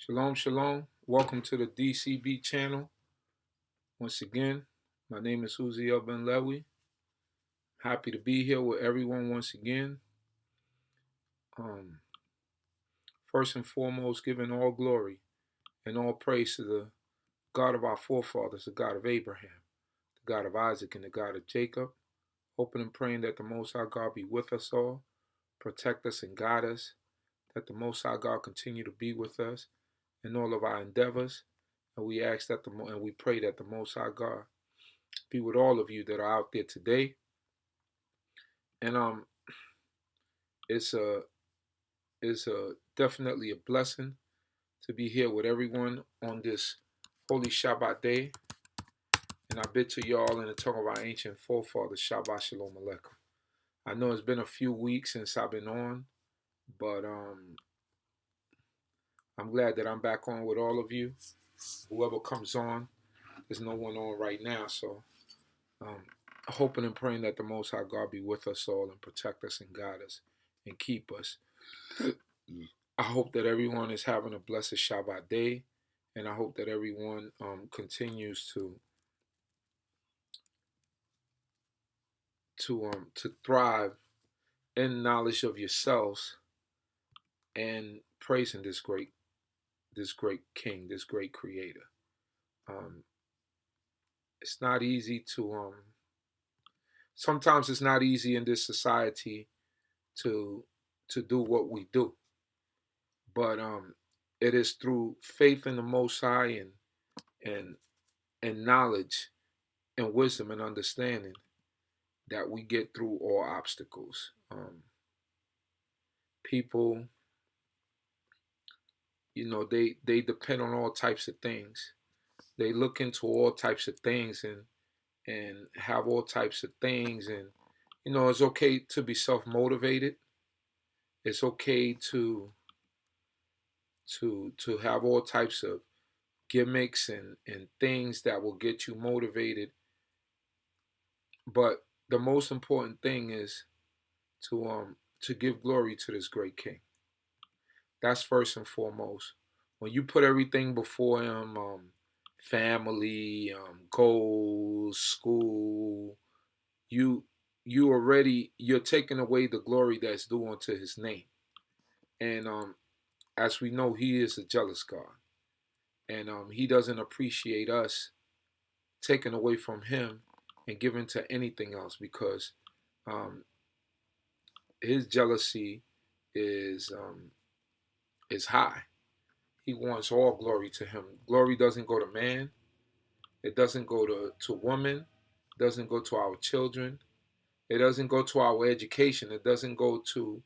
Shalom, shalom. Welcome to the D.C.B channel. Once again, my name is Uziel Ben Lewi. Happy to be here with everyone once again. First and foremost, giving all glory and all praise to the God of our forefathers, the God of Abraham, the God of Isaac, and the God of Jacob. Hoping and praying that the Most High God be with us all, protect us and guide us, that the Most High God continue to be with us in all of our endeavors. And we ask that and we pray that the Most High God be with all of you that are out there today. And it's definitely a blessing to be here with everyone on this holy Shabbat day. And I bid to y'all in the tongue of our ancient forefathers, Shabbat Shalom Aleichem. I know it's been a few weeks since I've been on, but I'm glad that I'm back on with all of you. Whoever comes on, there's no one on right now, so hoping and praying that the Most High God be with us all and protect us and guide us and keep us. I hope that everyone is having a blessed Shabbat day, and I hope that everyone continues to thrive in knowledge of yourselves and praising this great King, this great Creator. It's not easy to sometimes it's not easy in this society to do what we do, but it is through faith in the Most High and knowledge and wisdom and understanding that we get through all obstacles. People, they depend on all types of things. They look into all types of things and have all types of things. And, it's okay to be self-motivated. It's okay to have all types of gimmicks and things that will get you motivated. But the most important thing is to give glory to this great King. That's first and foremost. When you put everything before him, family, goals, school, you're taking away the glory that's due unto his name. And as we know, he is a jealous God. And he doesn't appreciate us taking away from him and giving to anything else, because his jealousy is high. He wants all glory to him. Glory doesn't go to man. It doesn't go to women. It doesn't go to our children. It doesn't go to our education. It doesn't go to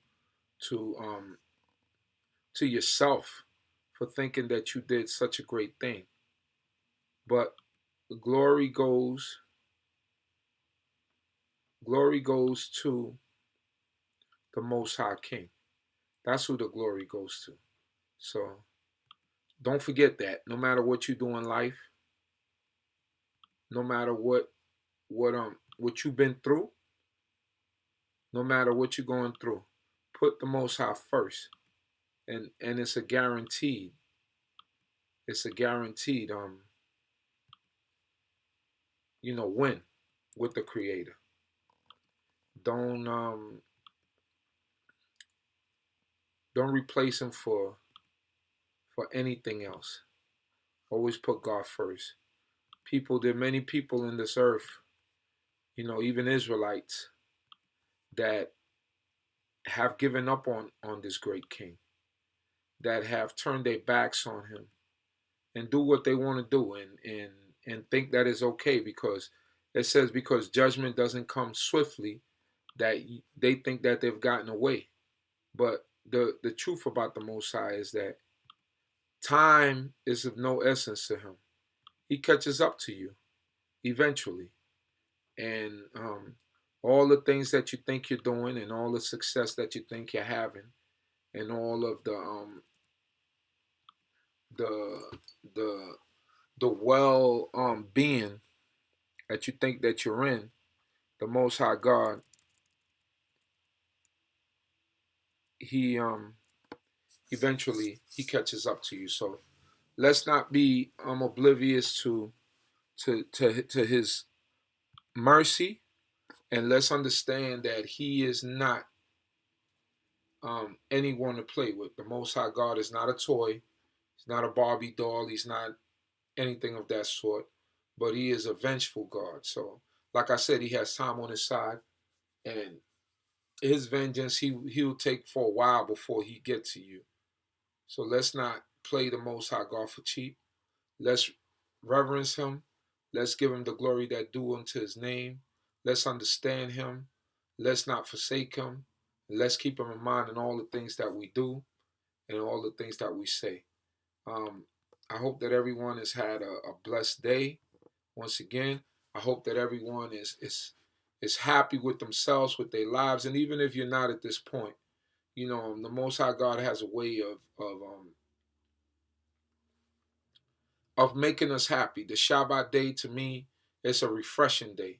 yourself for thinking that you did such a great thing. But glory goes to the Most High King. That's who the glory goes to. So don't forget that. No matter what you do in life, no matter what you've been through, no matter what you're going through, put the Most High first, and it's a guaranteed. It's a guaranteed win with the Creator. Don't replace him for anything else. Always put God first. There are many people in this earth, even Israelites, that have given up on this great King, that have turned their backs on him and do what they want to do and think that is okay, because it says because judgment doesn't come swiftly, that they think that they've gotten away. But the truth about the Most High is that time is of no essence to him. He catches up to you eventually. And all the things that you think you're doing and all the success that you think you're having and all of the well being that you think that you're in, the Most High God, he eventually he catches up to you. So let's not be oblivious to his mercy, and let's understand that he is not anyone to play with. The Most High God is not a toy. He's not a Barbie doll. He's not anything of that sort. But he is a vengeful God. So, like I said, he has time on his side, and his vengeance he'll take for a while before he gets to you. So let's not play the Most High God for cheap. Let's reverence him. Let's give him the glory that due unto his name. Let's understand him. Let's not forsake him. Let's keep him in mind in all the things that we do and all the things that we say. I hope that everyone has had a blessed day. Once again, I hope that everyone is happy with themselves, with their lives, and even if you're not at this point, you know, the Most High God has a way of making us happy. The Shabbat day, to me, it's a refreshing day.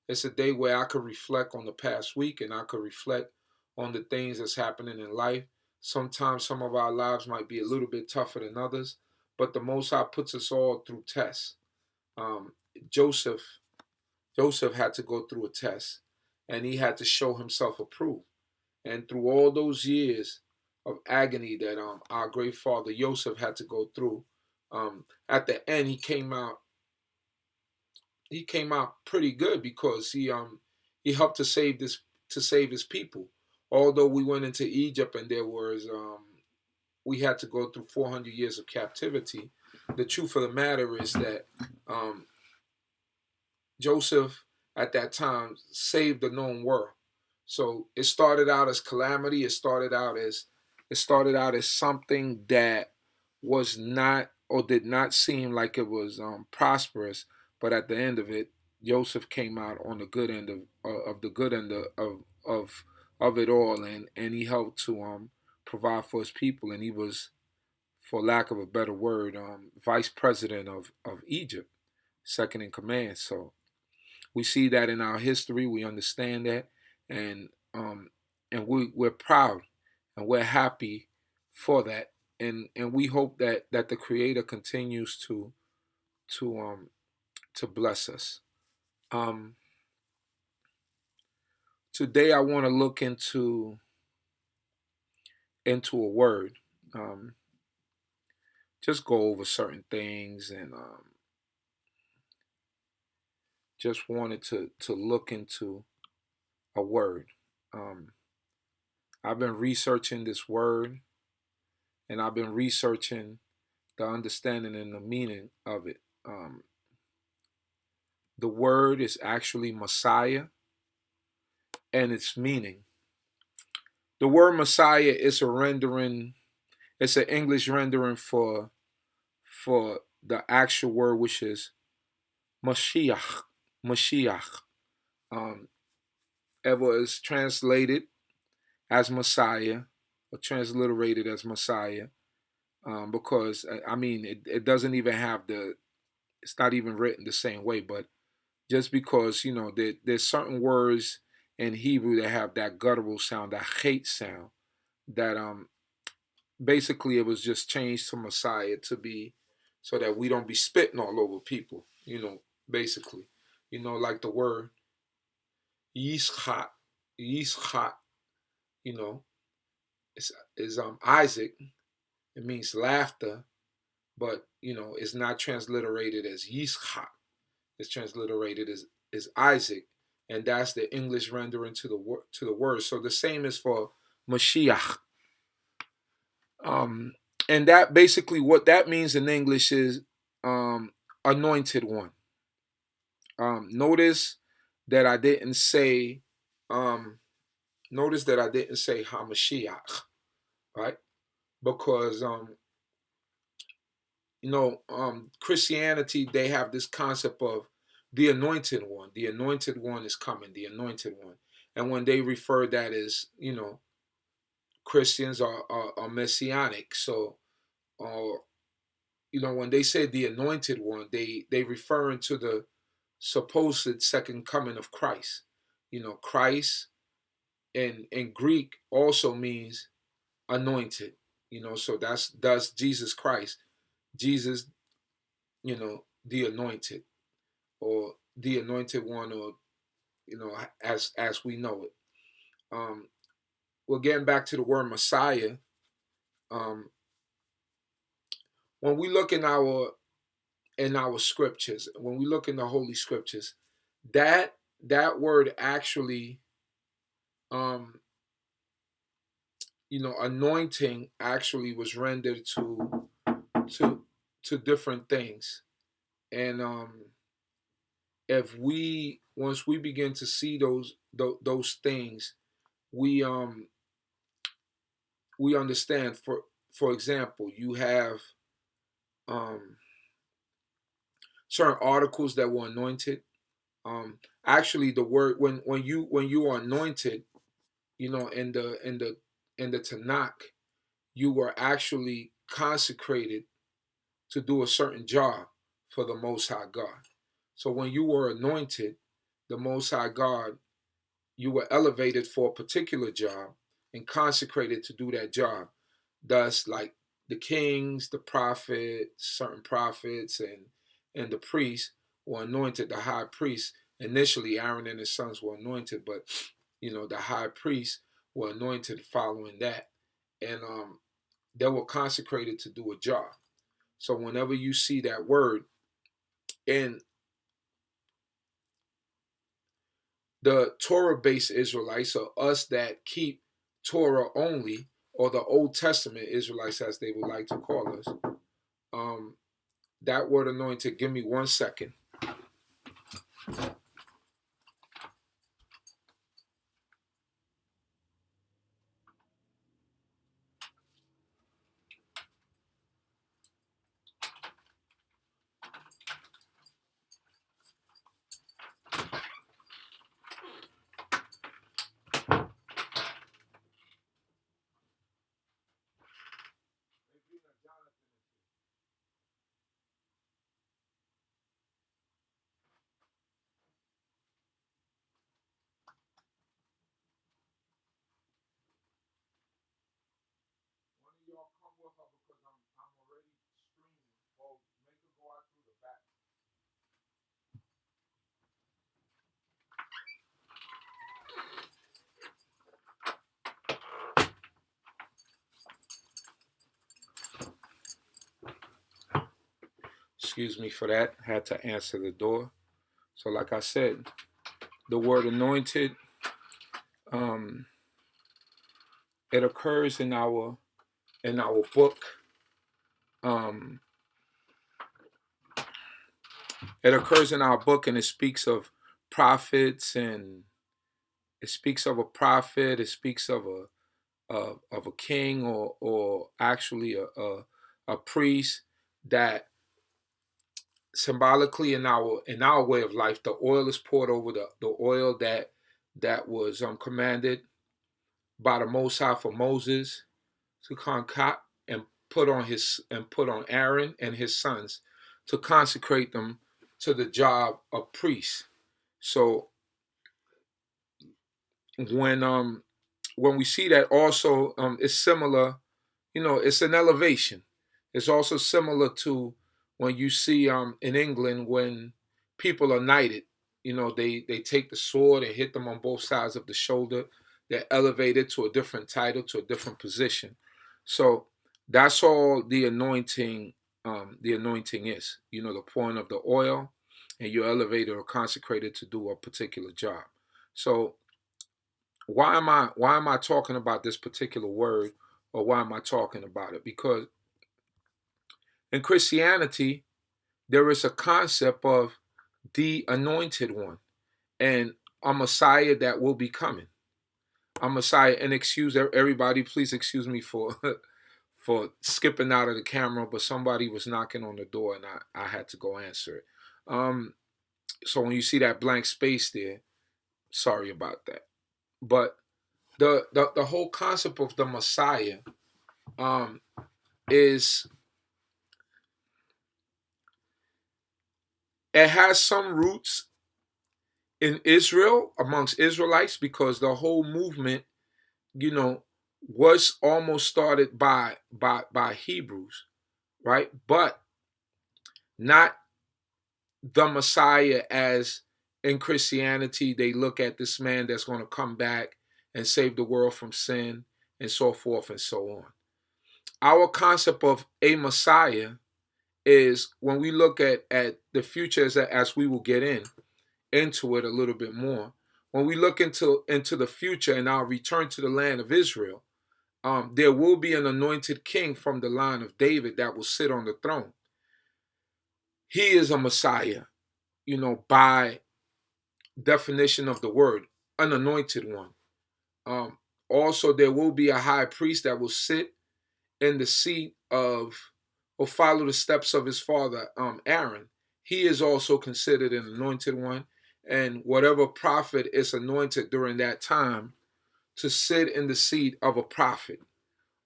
It's a day where I could reflect on the past week, and I could reflect on the things that's happening in life. Sometimes some of our lives might be a little bit tougher than others, but the Most High puts us all through tests. Um, Joseph had to go through a test, and he had to show himself approved. And through all those years of agony that our great father Joseph had to go through, at the end he came out pretty good, because he helped to save his people. Although we went into Egypt and there was we had to go through 400 years of captivity, the truth of the matter is that Joseph at that time saved the known world. So it started out as calamity. It started out as something that was not, or did not seem like it was prosperous. But at the end of it, Joseph came out on the good end of the good end of it all, and he helped to provide for his people, and he was, for lack of a better word, vice president of Egypt, second in command. So we see that in our history. We understand that, and we're proud and we're happy for that, and we hope that the Creator continues to bless us. Today I want to look into a word. Just go over certain things, and just wanted to look into a word. I've been researching this word, and I've been researching the understanding and the meaning of it. The word is actually Messiah, and its meaning. The word Messiah is a rendering. It's an English rendering for the actual word, which is Mashiach. Mashiach. It was translated as Messiah, or transliterated as Messiah, because I mean it doesn't even have it's not even written the same way, but just because, you know, there's certain words in Hebrew that have that guttural sound, that hate sound, that basically it was just changed to Messiah to be so that we don't be spitting all over people, you know, basically. You know, like the word Yishak, you know, is Isaac. It means laughter, but you know, it's not transliterated as Yishak. It's transliterated as Isaac, and that's the English rendering to the word. So the same is for Mashiach. And that basically, what that means in English is anointed one. Notice that I didn't say Hamashiach, right? Because you know, Christianity, they have this concept of the anointed one. The anointed one is coming, the anointed one. And when they refer that as, you know, Christians are messianic. So, you know, when they say the anointed one, they referring to the supposed second coming of Christ. You know, Christ in Greek also means anointed. So that's Jesus Christ. Jesus, the anointed, or the anointed one, or as we know it. Well, getting back to the word Messiah, when we look in our scriptures, when we look in the Holy Scriptures, that word actually, anointing actually was rendered to different things. And if once we begin to see those things, we understand. For example, you have certain articles that were anointed. Actually, the word when you are anointed, in the Tanakh, you were actually consecrated to do a certain job for the Most High God. So when you were anointed, the Most High God, you were elevated for a particular job and consecrated to do that job. Thus, like the kings, the prophets, certain prophets, and the priests were anointed. The high priest, initially Aaron and his sons were anointed, but the high priest were anointed following that, and they were consecrated to do a job. So whenever you see that word in the Torah-based Israelites, or us that keep Torah only, or the Old Testament Israelites, as they would like to call us, that word anointed, give me 1 second. One of y'all come with her because I'm already streaming. Or make her go out through the back. Excuse me for that. Had to answer the door. So like I said, the word anointed, it occurs in our book. It occurs in our book, and it speaks of prophets, and it speaks of a prophet. It speaks of a king, or actually a priest, that symbolically in our way of life, the oil is poured over the oil that was commanded by the Most High for Moses to concoct and put on Aaron and his sons to consecrate them to the job of priests. So when we see that, also it's similar, it's an elevation. It's also similar to when you see in England, when people are knighted, they take the sword and hit them on both sides of the shoulder. They're elevated to a different title, to a different position. So that's all the anointing is, the pouring of the oil, and you're elevated or consecrated to do a particular job. So why am I talking about this particular word, or why am I talking about it? Because in Christianity, there is a concept of the anointed one and a Messiah that will be coming. A Messiah, and excuse everybody, please excuse me for for skipping out of the camera, but somebody was knocking on the door and I had to go answer it. So when you see that blank space there, sorry about that. But the whole concept of the Messiah is, it has some roots in Israel, amongst Israelites, because the whole movement, was almost started by Hebrews, right? But not the Messiah as in Christianity they look at this man that's going to come back and save the world from sin and so forth and so on. Our concept of a Messiah is when we look at the future as we will get into it a little bit more. When we look into the future and our return to the land of Israel, there will be an anointed king from the line of David that will sit on the throne. He is a Messiah, by definition of the word, an anointed one. Also, there will be a high priest that will sit in the seat of or follow the steps of his father, Aaron. He is also considered an anointed one. And whatever prophet is anointed during that time to sit in the seat of a prophet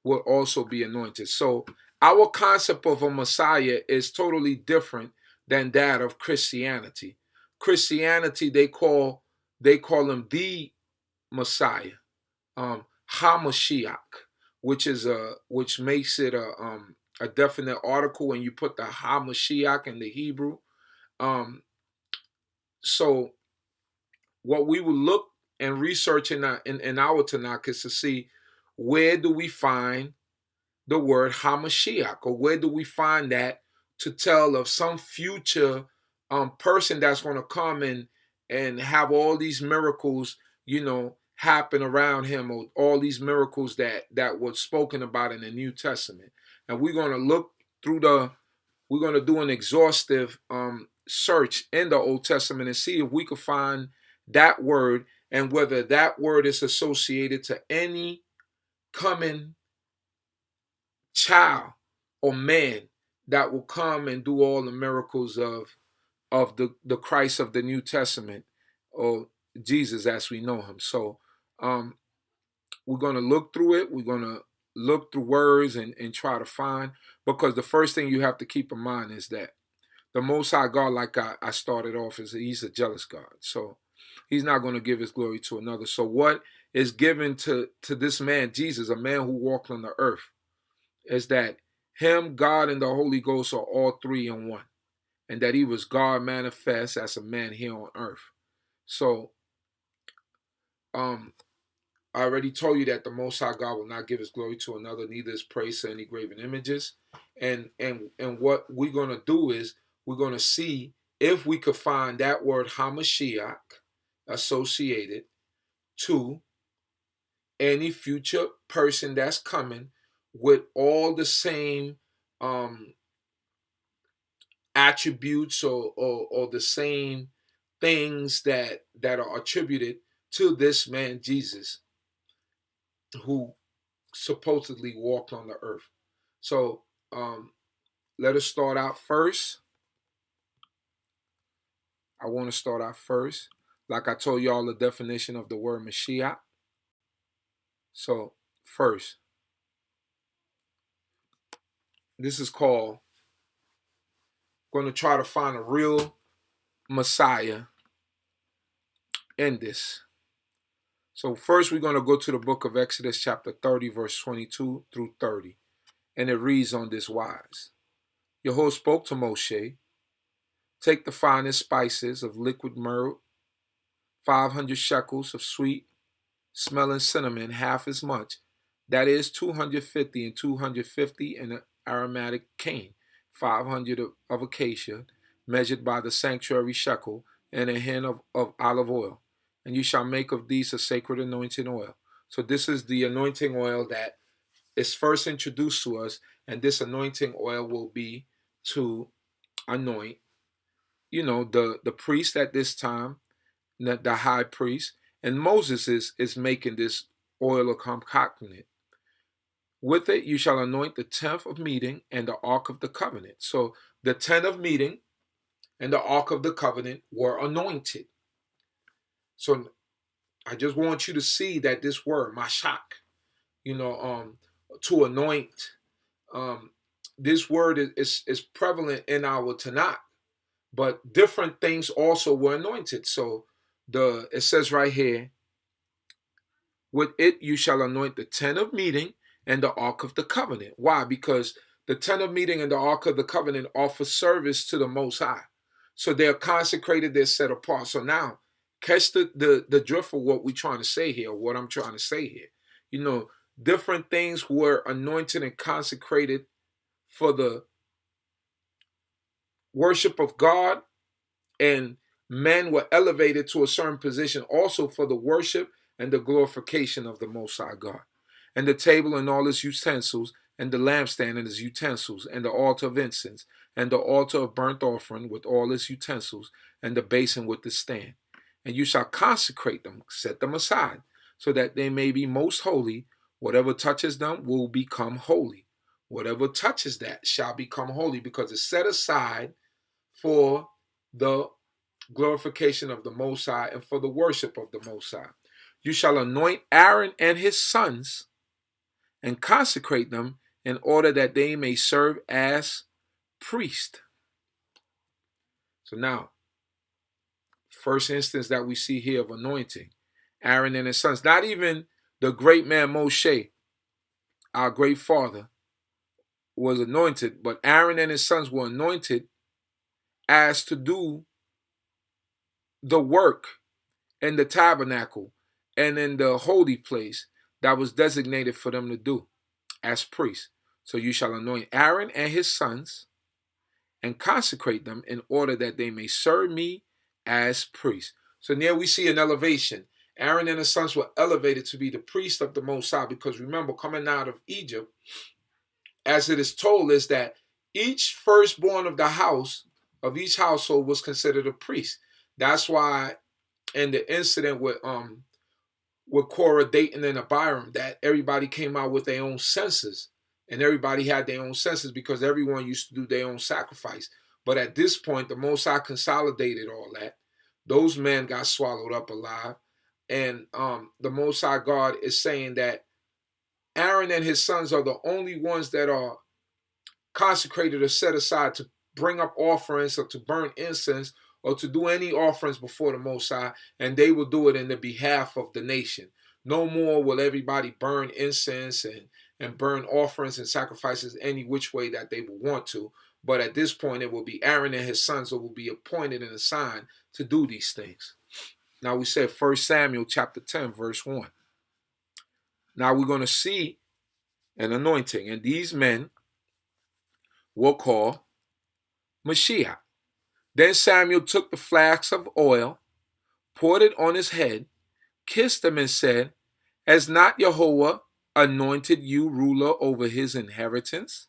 will also be anointed. So our concept of a Messiah is totally different than that of Christianity. Christianity, they call him the Messiah, HaMashiach, which makes it a definite article when you put the HaMashiach in the Hebrew. So what we will look and research in our Tanakh is to see where do we find the word HaMashiach, or where do we find that to tell of some future person that's going to come and have all these miracles, happen around him, or all these miracles that were spoken about in the New Testament. And we're going to look through we're going to do an exhaustive search in the Old Testament and see if we could find that word and whether that word is associated to any coming child or man that will come and do all the miracles of the Christ of the New Testament, or Jesus as we know him. So we're going to look through it. We're going to look through words and try to find, because the first thing you have to keep in mind is that the Most High God, like I started off, he's a jealous God. So he's not going to give his glory to another. So what is given to this man, Jesus, a man who walked on the earth, is that him, God, and the Holy Ghost are all three in one, and that he was God manifest as a man here on earth. So I already told you that the Most High God will not give his glory to another, neither his praise to any graven images. And what we're going to do is we're going to see if we could find that word HaMashiach associated to any future person that's coming with all the same attributes or the same things that are attributed to this man Jesus, who supposedly walked on the earth. So let us start out first. I want to start out first. Like I told y'all, the definition of the word Mashiach. So first, this is called, going to try to find a real Messiah in this. So first we're going to go to the book of Exodus chapter 30, verse 22 through 30. And it reads on this wise. Yahweh spoke to Moshe, take the finest spices of liquid myrrh, 500 shekels of sweet smelling cinnamon, half as much, that is 250 and 250 in aromatic cane, 500 of acacia, measured by the sanctuary shekel, and a hin of olive oil. And you shall make of these a sacred anointing oil. So this is the anointing oil that is first introduced to us, and this anointing oil will be to anoint, the priest at this time, the high priest, and Moses is making this oil of concocting it. With it you shall anoint the tent of meeting and the ark of the covenant. So the tent of meeting and the ark of the covenant were anointed. So I just want you to see that this word mashak, to anoint, this word is prevalent in our Tanakh, but different things also were anointed. So it says right here, With it you shall anoint the tent of meeting and the ark of the covenant. Why? Because the tent of meeting and the ark of the covenant offer service to the Most High. So they're consecrated, they're set apart. So now, catch the drift of what we're trying to say here, what I'm trying to say here. You know, different things were anointed and consecrated for the worship of God, and men were elevated to a certain position also for the worship and the glorification of the Most High God. And the table and all its utensils, and the lampstand and its utensils, and the altar of incense, and the altar of burnt offering with all its utensils, and the basin with the stand. And you shall consecrate them, set them aside, so that they may be most holy. Whatever touches them will become holy. Whatever touches that shall become holy, because it's set aside for the glorification of the Most High and for the worship of the Most High. You shall anoint Aaron and his sons and consecrate them in order that they may serve as priests. So now, first instance that we see here of anointing, Aaron and his sons. Not even the great man Moshe, our great father, was anointed, but Aaron and his sons were anointed as to do the work in the tabernacle and in the holy place that was designated for them to do as priests. So you shall anoint Aaron and his sons and consecrate them in order that they may serve me as priests. So there we see an elevation. Aaron and his sons were elevated to be the priest of the Most High, because remember, coming out of Egypt, as it is told, is that each firstborn of the house, of each household, was considered a priest. That's why in the incident with Korah, Dathan, and Abiram, that everybody came out with their own census, and everybody had their own census because everyone used to do their own sacrifice. But at this point, the Most High consolidated all that. Those men got swallowed up alive, and the Most High God is saying that Aaron and his sons are the only ones that are consecrated or set aside to bring up offerings or to burn incense or to do any offerings before the Most High, and they will do it in the behalf of the nation. No more will everybody burn incense and burn offerings and sacrifices any which way that they will want to. But at this point, it will be Aaron and his sons who will be appointed and assigned to do these things. Now we said 1 Samuel chapter 10, verse 1. Now we're going to see an anointing, and these men will call Mashiach. Then Samuel took the flask of oil, poured it on his head, kissed him, and said, has not Jehovah anointed you ruler over his inheritance?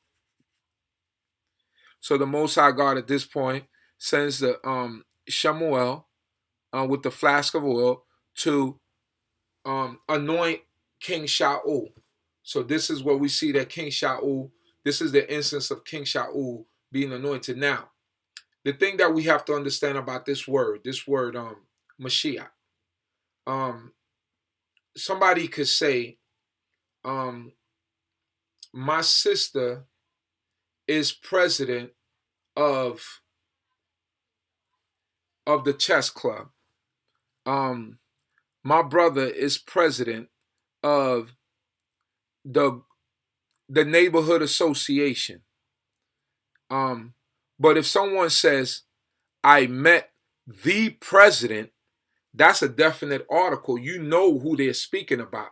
So the Most High God at this point sends the Shemuel with the flask of oil to anoint King Shaul. So this is where we see that King Shaul, this is the instance of King Shaul being anointed. Now, the thing that we have to understand about this word Mashiach, somebody could say, my sister is president of the chess club. My brother is president of the neighborhood association. But if someone says, I met the president, that's a definite article. You know who they're speaking about.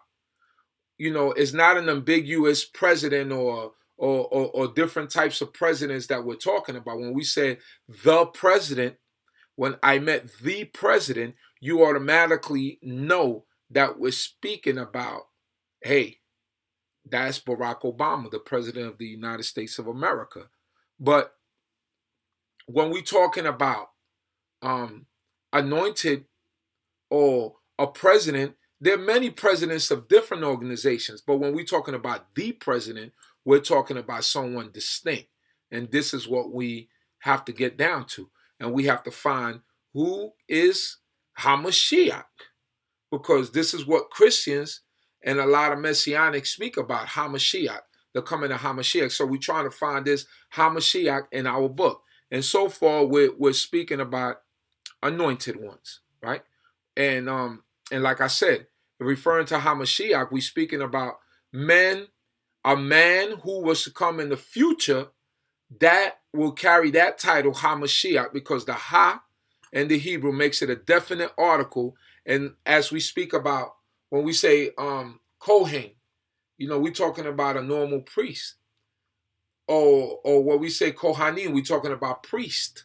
You know, it's not an ambiguous president or different types of presidents that we're talking about. When we say the president, when I met the president, you automatically know that we're speaking about, hey, that's Barack Obama, the president of the United States of America. But when we're talking about anointed or a president, there are many presidents of different organizations. But when we're talking about the president, we're talking about someone distinct. And this is what we have to get down to. And we have to find who is HaMashiach. Because this is what Christians and a lot of Messianics speak about, HaMashiach, the coming of HaMashiach. So we're trying to find this HaMashiach in our book. And so far, we're speaking about anointed ones, right? And like I said, referring to Hamashiach, we speaking about a man who was to come in the future that will carry that title, Hamashiach, because the Ha in the Hebrew makes it a definite article. And as we speak about, when we say Kohen, we're talking about a normal priest. Or when we say Kohanim, we're talking about priest.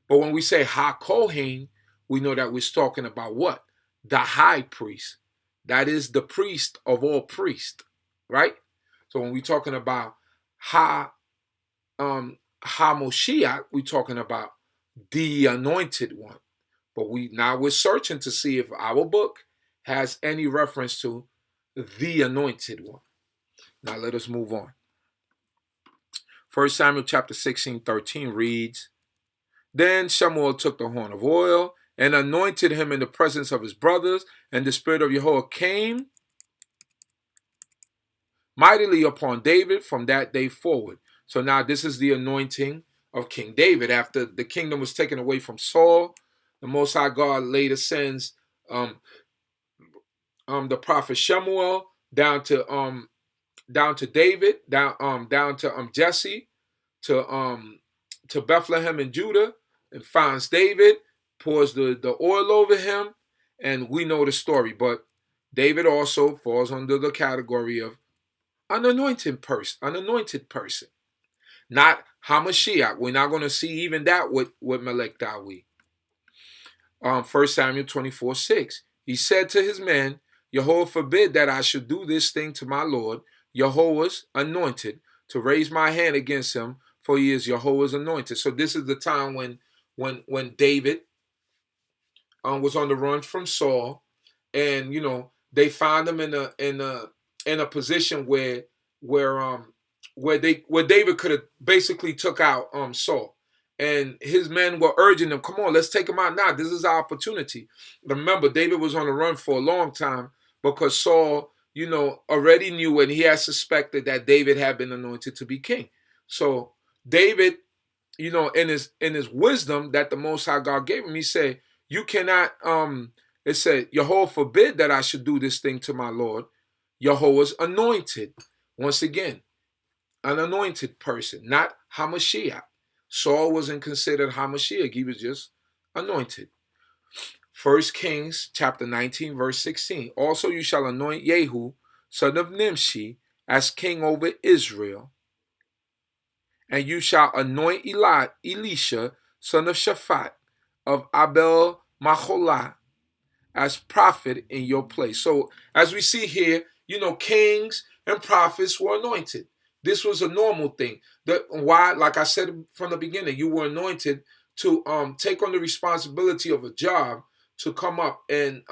But when we say Ha-Kohen, we know that we're talking about what? The high priest. That is the priest of all priests, right? So when we're talking about Ha-Moshiach, we're talking about the anointed one. But we're searching to see if our book has any reference to the anointed one. Now let us move on. 1 Samuel chapter 16:13 reads, Then Shemuel took the horn of oil and anointed him in the presence of his brothers, and the Spirit of Yahweh came mightily upon David from that day forward. So now this is the anointing of King David. After the kingdom was taken away from Saul, the Most High God later sends the prophet Shemuel down to David, down to Jesse, to Bethlehem in Judah, and finds David, pours the oil over him, and we know the story. But David also falls under the category of an anointed person, not Hamashiach. We're not going to see even that with Melech Dawi. 1 Samuel 24:6. He said to his men, Yahweh forbid that I should do this thing to my Lord, Yahweh's anointed, to raise my hand against him, for he is Yahweh's anointed. So this is the time when David was on the run from Saul, and they found him in a position where David could have basically took out Saul, and his men were urging him, "Come on, let's take him out now. This is our opportunity." Remember, David was on the run for a long time because Saul, already knew and he had suspected that David had been anointed to be king. So David, in his wisdom that the Most High God gave him, he said, "You cannot." It said, "Yahweh forbid that I should do this thing to my Lord, Yahweh's anointed." Once again, an anointed person, not Hamashiach. Saul wasn't considered Hamashiach; he was just anointed. 1 Kings chapter 19, verse 16. Also, you shall anoint Jehu, son of Nimshi, as king over Israel. And you shall anoint Elisha, son of Shaphat, of Abel Maholah, as prophet in your place. So, as we see here, kings and prophets were anointed. This was a normal thing. Why? Like I said from the beginning, you were anointed to take on the responsibility of a job to come up and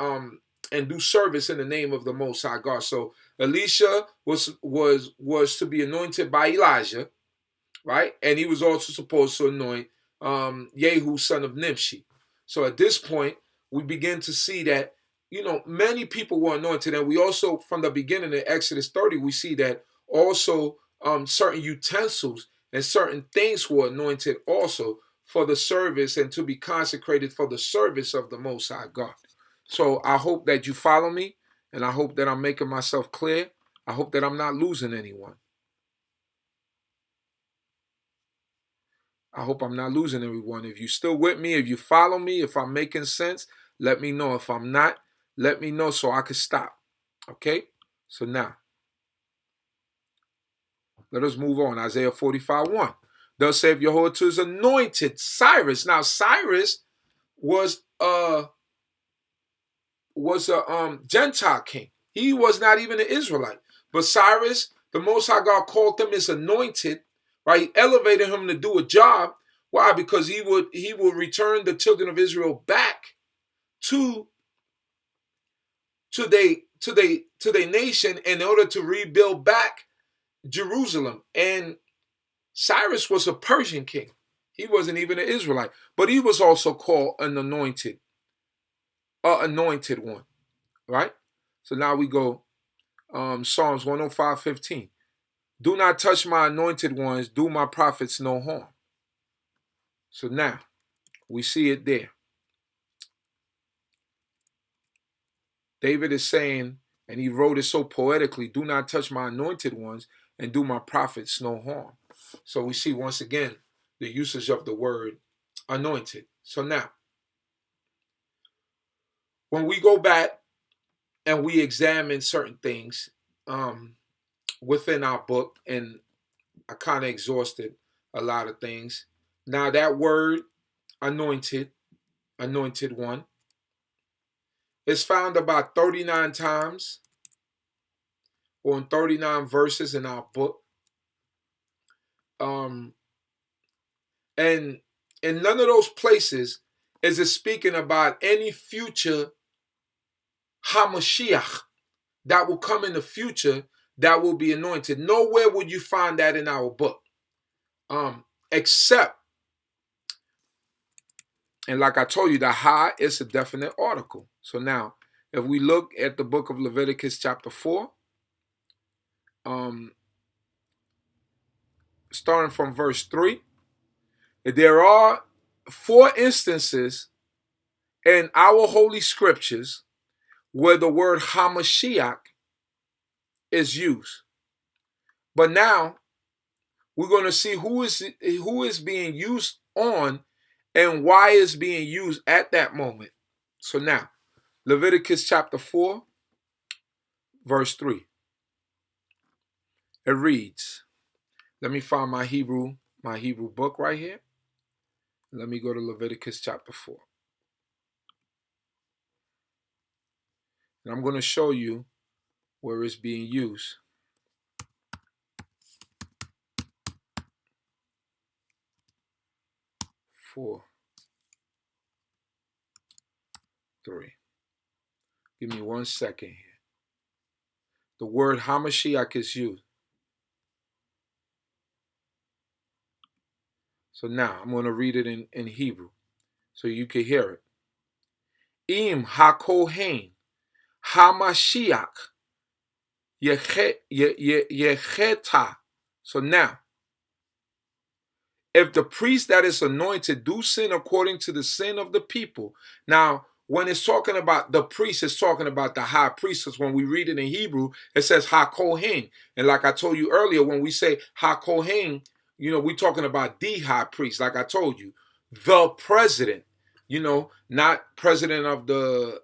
do service in the name of the Most High God. So Elisha was to be anointed by Elijah, right? And he was also supposed to anoint Jehu, son of Nimshi. So at this point, we begin to see that, many people were anointed. And we also, from the beginning in Exodus 30, we see that also certain utensils and certain things were anointed also for the service and to be consecrated for the service of the Most High God. So I hope that you follow me, and I hope that I'm making myself clear. I hope that I'm not losing anyone. I hope I'm not losing everyone. If you're still with me, if you follow me, if I'm making sense, let me know. If I'm not, let me know so I can stop. Okay? So now, let us move on. Isaiah 45:1. Thus saith Yahweh to his anointed Cyrus. Now, Cyrus was a Gentile king. He was not even an Israelite. But Cyrus, the Most High God called him his anointed, right? He elevated him to do a job. Why? Because he would return the children of Israel back to their nation in order to rebuild back Jerusalem. And Cyrus was a Persian king. He wasn't even an Israelite, but he was also called an anointed one, right? So now we go Psalms 105:15. Do not touch my anointed ones, do my prophets no harm. So now we see it there. David is saying, and he wrote it so poetically, do not touch my anointed ones and do my prophets no harm. So we see once again the usage of the word anointed. So now, when we go back and we examine certain things within our book, and I kind of exhausted a lot of things. Now that word anointed, anointed one, is found about 39 times or in 39 verses in our book. And in none of those places is it speaking about any future Hamashiach that will come in the future that will be anointed. Nowhere would you find that in our book. Except, and like I told you, the Ha is a definite article. So now, if we look at the book of Leviticus chapter 4, starting from verse 3, there are 4 instances in our holy scriptures where the word Hamashiach is used. But now we're going to see who is being used on and why it's being used at that moment. So now, Leviticus chapter 4, verse 3. It reads, let me find my Hebrew book right here. Let me go to Leviticus chapter 4. And I'm going to show you where it's being used. 4, 3. Give me 1 second here. The word Hamashiach is used. So now I'm going to read it in Hebrew so you can hear it. Im HaKohen Hamashiach Yecheta. So now, if the priest that is anointed do sin according to the sin of the people. Now, when it's talking about the priest, it's talking about the high priest. Because when we read it in Hebrew, it says HaKohen. And like I told you earlier, when we say HaKohen, we're talking about the high priest. Like I told you, the president. Not president of the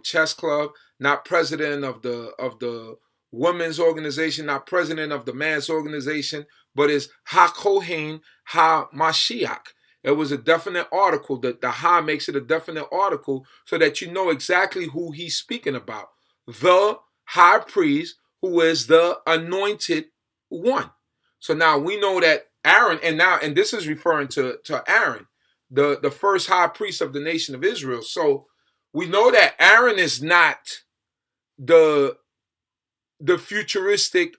chess club, not president of the women's organization, not president of the man's organization, but it's HaKohen HaMashiach. It was a definite article. That the Ha makes it a definite article so that you know exactly who he's speaking about. The high priest who is the anointed one. So now we know that Aaron, and this is referring to Aaron, the first high priest of the nation of Israel. So we know that Aaron is not the futuristic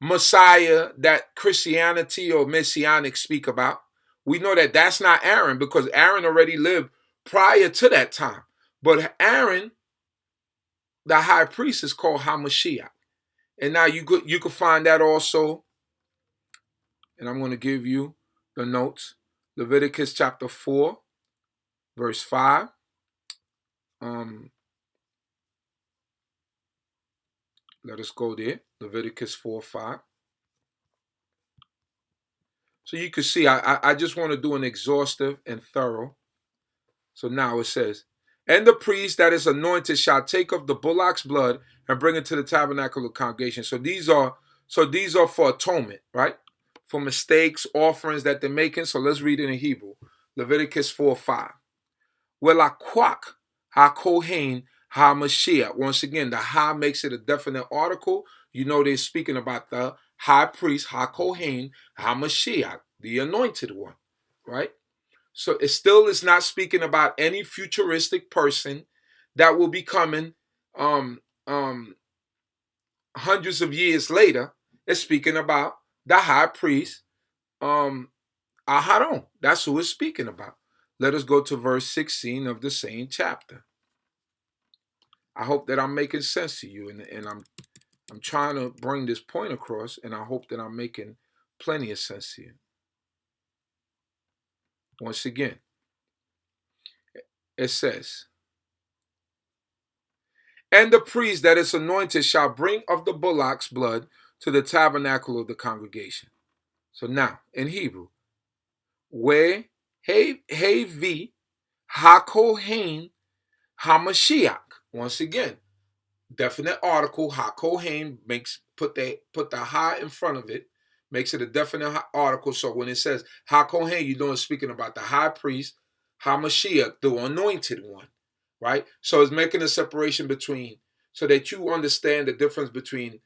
Messiah that Christianity or Messianic speak about. We know that that's not Aaron because Aaron already lived prior to that time. But Aaron, the high priest, is called Hamashiach. And now you could find that also, and I'm going to give you the notes. Leviticus chapter 4, verse 5. Let us go there. Leviticus 4, 5. So you can see, I just want to do an exhaustive and thorough. So now it says, and the priest that is anointed shall take of the bullock's blood and bring it to the tabernacle of congregation. So these are for atonement, right? For mistakes, offerings that they're making. So let's read it in Hebrew. Leviticus 4, 5. Welakwak ha-kohen ha-mashiach. Once again, the ha makes it a definite article. You know they're speaking about the high priest, ha-kohen ha-mashiach, the anointed one, right? So it still is not speaking about any futuristic person that will be coming hundreds of years later. It's speaking about the high priest, Aharon. That's who it's speaking about. Let us go to verse 16 of the same chapter. I hope that I'm making sense to you, and I'm trying to bring this point across, and I hope that I'm making plenty of sense to you. Once again, it says, And the priest that is anointed shall bring of the bullock's blood to the tabernacle of the congregation. So now, in Hebrew, where Hevi HaKohen HaMashiach. Once again, definite article. HaKohen put the ha in front of it, makes it a definite article. So when it says HaKohen, you know it's speaking about the high priest, HaMashiach, the anointed one, right? So it's making a separation between, so that you understand the difference between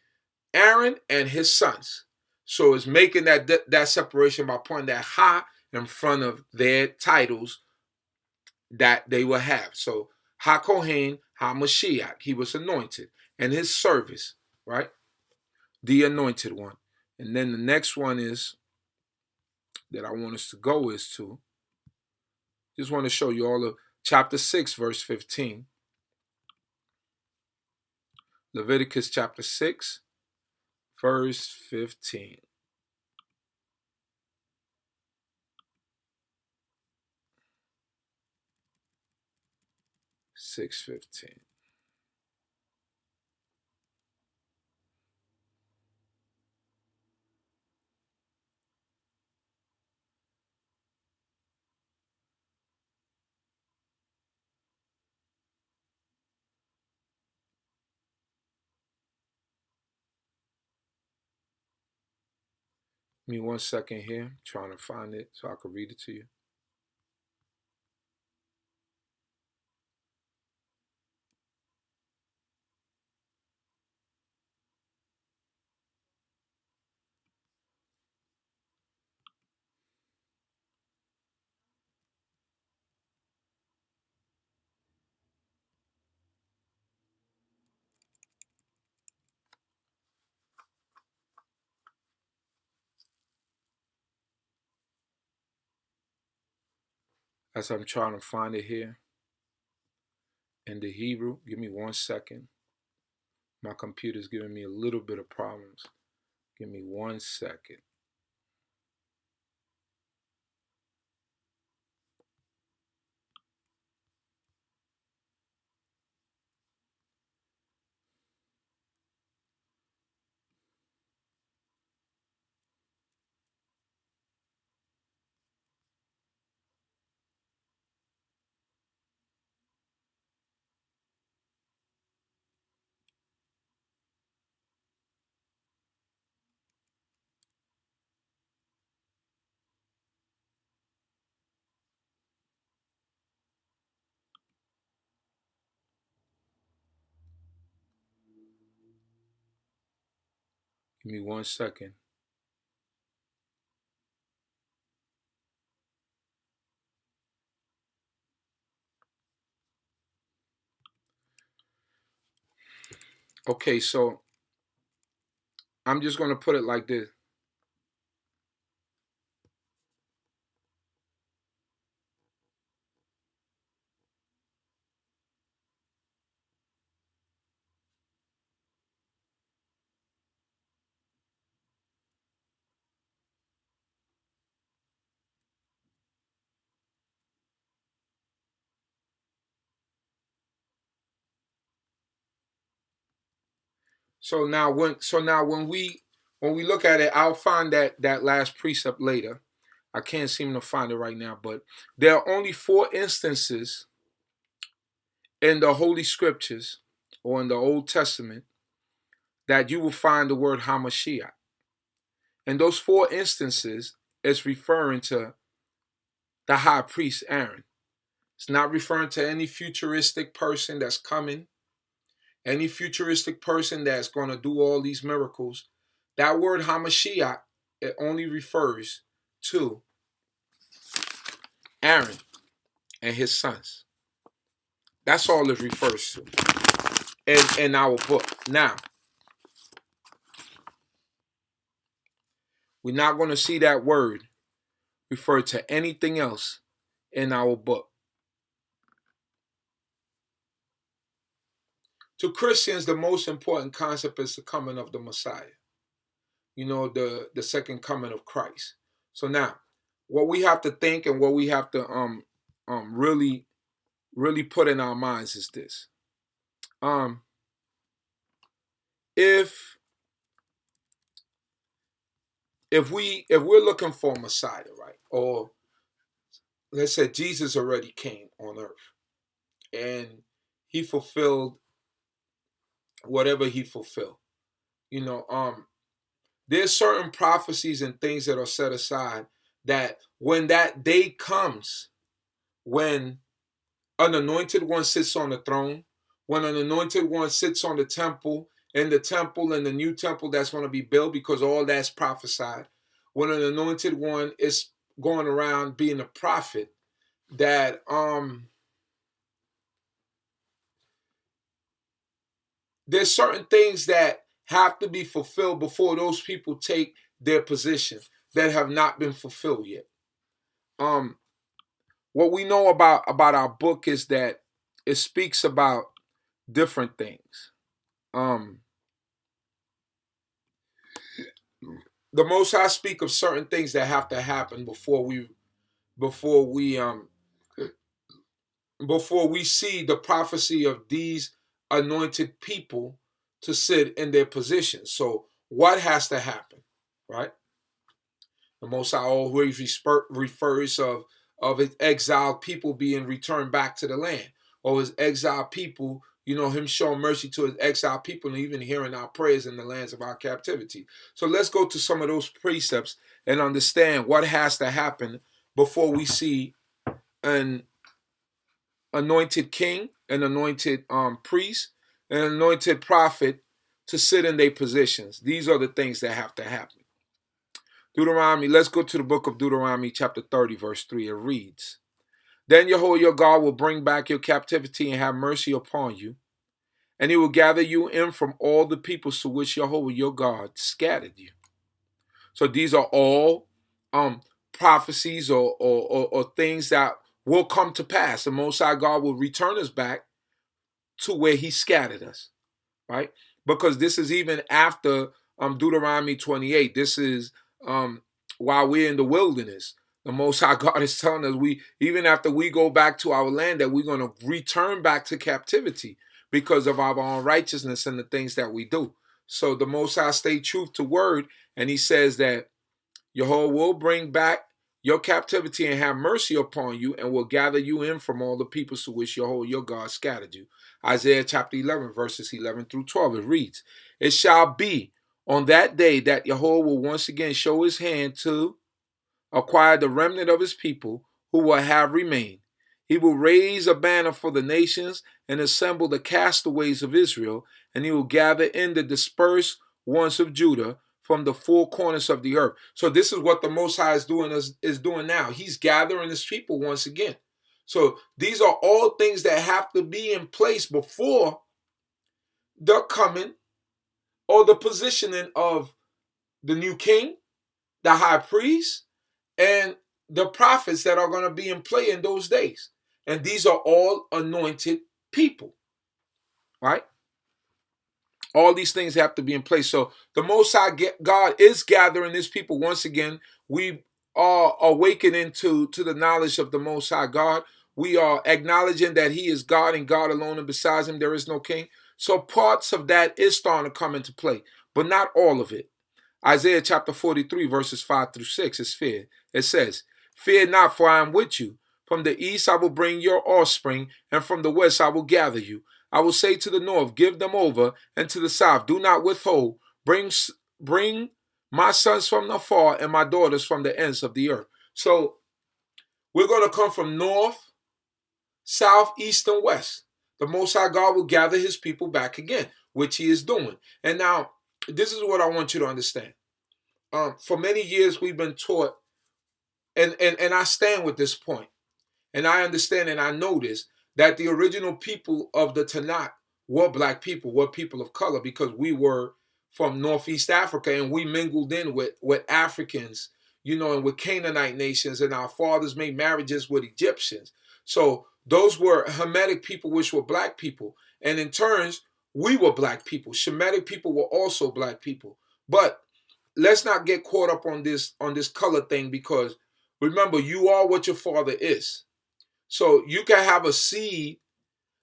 Aaron and his sons. So it's making that separation by putting that ha in front of their titles that they will have. So HaKohen HaMashiach, he was anointed, and his service, right? The anointed one. And then the next one is that I want us to go is to, just want to show you all of chapter 6, verse 15. Leviticus chapter 6, verse 15. 6:15. Give me 1 second here. I'm trying to find it so I can read it to you. As I'm trying to find it here in the Hebrew, give me 1 second. My computer's giving me a little bit of problems. Give me 1 second. Give me 1 second. Okay, so I'm just going to put it like this. So now when we look at it, I'll find that last precept later. I can't seem to find it right now, but there are only 4 instances in the Holy Scriptures or in the Old Testament that you will find the word Hamashiach. And those 4 instances is referring to the high priest Aaron. It's not referring to any futuristic person that's coming, any futuristic person that's going to do all these miracles. That word Hamashiach, it only refers to Aaron and his sons. That's all it refers to in our book. Now, we're not going to see that word refer to anything else in our book. To Christians, the most important concept is the coming of the Messiah. You know, the second coming of Christ. So now, what we have to think and what we have to really put in our minds is this. if we're looking for a Messiah, right? Or let's say Jesus already came on earth and he fulfilled whatever he fulfilled. There's certain prophecies and things that are set aside that when that day comes, when an anointed one sits on the throne, when an anointed one sits on the temple, in the temple and the new temple that's going to be built, because all that's prophesied, when an anointed one is going around being a prophet, that there's certain things that have to be fulfilled before those people take their position that have not been fulfilled yet. What we know about our book is that it speaks about different things. The Most High speak of certain things that have to happen before we see the prophecy of these anointed people to sit in their positions. So what has to happen, right? The Most High always refers of his exiled people being returned back to the land, or his exiled people, him showing mercy to his exiled people and even hearing our prayers in the lands of our captivity. So let's go to some of those precepts and understand what has to happen before we see an anointed king, an anointed priest, an anointed prophet to sit in their positions. These are the things that have to happen. Deuteronomy, let's go to the book of Deuteronomy chapter 30, verse 3. It reads, Then Yahweh your God will bring back your captivity and have mercy upon you, and he will gather you in from all the peoples to which Yahweh your God scattered you. So these are all prophecies or things that will come to pass. The Most High God will return us back to where he scattered us, right? Because this is even after Deuteronomy 28. This is while we're in the wilderness. The Most High God is telling us even after we go back to our land, that we're going to return back to captivity because of our unrighteousness and the things that we do. So the Most High stayed truth to word, and he says that Yahweh will bring back your captivity and have mercy upon you, and will gather you in from all the peoples to which Yahweh your God scattered you. Isaiah chapter 11, verses 11 through 12, it reads, It shall be on that day that Yahweh will once again show his hand to acquire the remnant of his people who will have remained. He will raise a banner for the nations and assemble the castaways of Israel, and he will gather in the dispersed ones of Judah from the four corners of the earth. So this is what the Most High is doing now. He's gathering his people once again. So these are all things that have to be in place before the coming or the positioning of the new king, the high priest, and the prophets that are going to be in play in those days. And these are all anointed people, right? All these things have to be in place. So the Most High God is gathering his people once again. We are awakening to the knowledge of the Most High God. We are acknowledging that he is God and God alone, and besides him there is no king. So parts of that is starting to come into play, but not all of it. Isaiah chapter 43, verses 5 through 6 is fear. It says, Fear not, for I am with you. From the east I will bring your offspring, and from the west I will gather you. I will say to the north, Give them over, and to the south, Do not withhold. Bring my sons from afar, and my daughters from the ends of the earth. So we're going to come from north, south, east, and west. The Most High God will gather his people back again, which he is doing. And now, this is what I want you to understand. For many years, we've been taught, and I stand with this point, and I understand and I know this, that the original people of the Tanakh were black people, were people of color, because we were from Northeast Africa, and we mingled in with Africans, and with Canaanite nations, and our fathers made marriages with Egyptians. So those were Hamitic people, which were black people. And in turns, we were black people. Shemitic people were also black people. But let's not get caught up on this color thing, because remember, you are what your father is. So you can have a seed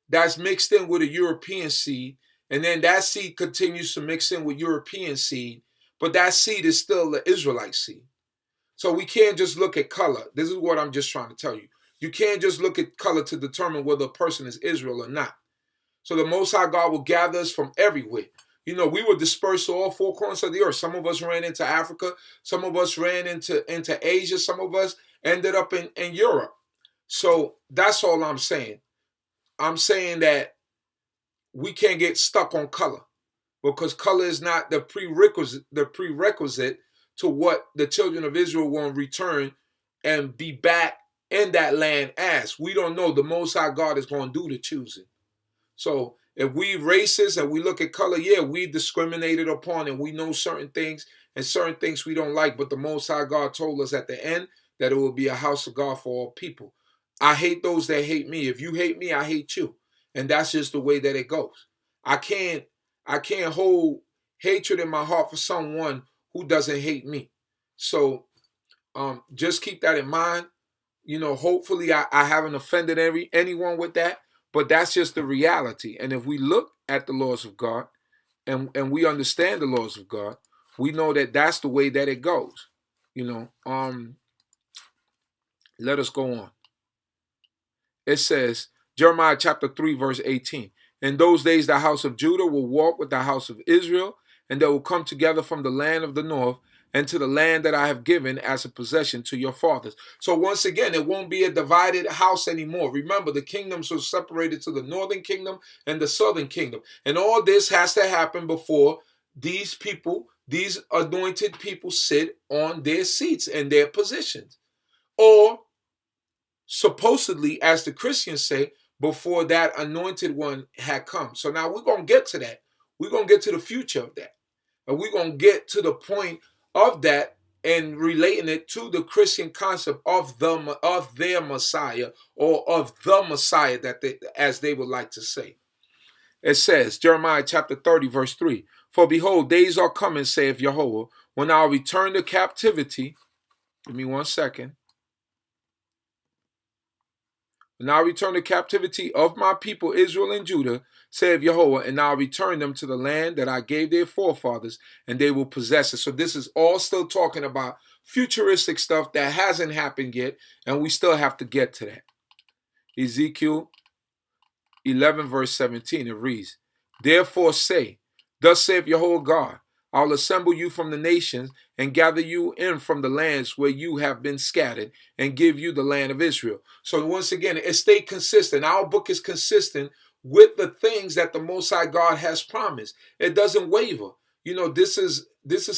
that's mixed in with a European seed, And then that seed continues to mix in with European seed, but that seed is still the Israelite seed. So we can't just look at color. This is what I'm just trying to tell you. You can't just look at color to determine whether a person is Israel or not. So the Most High God will gather us from everywhere. You know, we were dispersed to all four corners of the earth. Some of us ran into Africa. Some of us ran into Asia. Some of us ended up in Europe. So that's all I'm saying. I'm saying that we can't get stuck on color, because color is not the prerequisite to what the children of Israel will return and be back in that land as. We don't know. The Most High God is going to do the choosing. So if we racist and we look at color, yeah, we discriminated upon and we know certain things and certain things we don't like. But the Most High God told us at the end that it will be a house of God for all people. I hate those that hate me. If you hate me, I hate you. And that's just the way that it goes. I can't hold hatred in my heart for someone who doesn't hate me. So just keep that in mind. You know, hopefully I haven't offended anyone with that, but that's just the reality. And if we look at the laws of God and we understand the laws of God, we know that that's the way that it goes. You know, let us go on. It says, Jeremiah chapter 3, verse 18. In those days, the house of Judah will walk with the house of Israel, and they will come together from the land of the north and to the land that I have given as a possession to your fathers. So once again, it won't be a divided house anymore. Remember, the kingdoms were separated to the northern kingdom and the southern kingdom. And all this has to happen before these people, these anointed people, sit on their seats and their positions. Or supposedly, as the Christians say, before that anointed one had come. So now we're going to get to that. We're going to get to the future of that. And we're going to get to the point of that and relating it to the Christian concept of their Messiah, or of the Messiah, that they, as they would like to say. It says, Jeremiah chapter 30, verse 3, for behold, days are coming, saith Yahweh, when I'll return the captivity. Give me 1 second. And I'll return the captivity of my people Israel and Judah, saith Jehovah, and I'll return them to the land that I gave their forefathers, and they will possess it. So this is all still talking about futuristic stuff that hasn't happened yet, and we still have to get to that. Ezekiel 11, verse 17, it reads, therefore say, thus saith Jehovah God, I'll assemble you from the nations and gather you in from the lands where you have been scattered and give you the land of Israel. So once again, it stayed consistent. Our book is consistent with the things that the Most High God has promised. It doesn't waver. You know, this is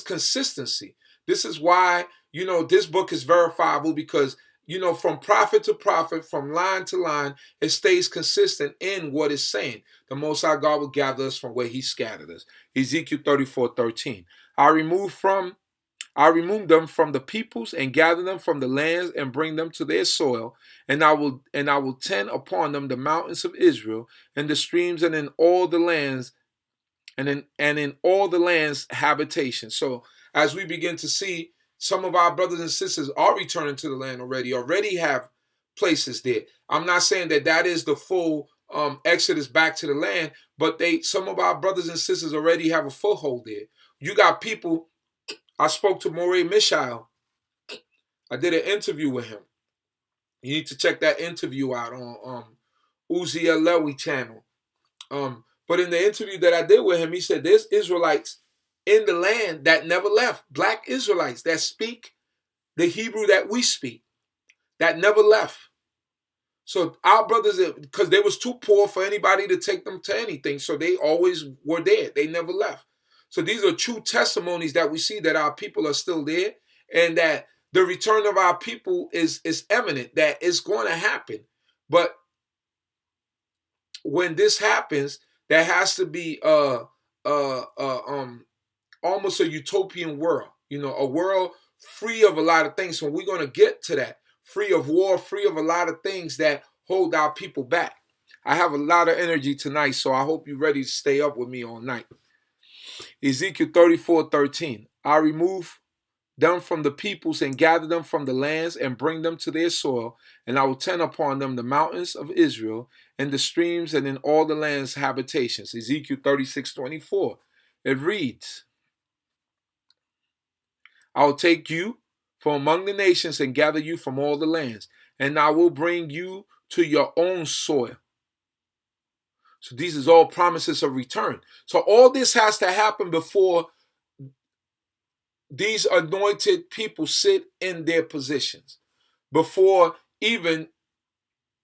consistency. This is why, you know, this book is verifiable, because, you know, from prophet to prophet, from line to line, it stays consistent in what it's saying. The Most High God will gather us from where he scattered us. Ezekiel 34:13. I remove them from the peoples and gather them from the lands and bring them to their soil, and I will tend upon them the mountains of Israel and the streams, and in all the lands and in all the lands habitation. So as we begin to see, some of our brothers and sisters are returning to the land already have places there. I'm not saying that is the full exodus back to the land, but some of our brothers and sisters already have a foothold there. You got people. I spoke to Morey Mishael. I did an interview with him. You need to check that interview out on Uzi Lewy channel. But in the interview that I did with him, he said there's Israelites in the land that never left. Black Israelites that speak the Hebrew that we speak, that never left. So our brothers, because they was too poor for anybody to take them to anything, so they always were there. They never left. So these are true testimonies that we see that our people are still there, and that the return of our people is imminent, that it's going to happen. But when this happens, there has to be almost a utopian world, you know, a world free of a lot of things. So we're going to get to that, free of war, free of a lot of things that hold our people back. I have a lot of energy tonight, so I hope you're ready to stay up with me all night. Ezekiel 34:13. I remove them from the peoples and gather them from the lands and bring them to their soil, and I will turn upon them the mountains of Israel and the streams and in all the land's habitations. Ezekiel 36:24. It reads, I will take you from among the nations and gather you from all the lands, and I will bring you to your own soil. So these is all promises of return. So all this has to happen before these anointed people sit in their positions. Before even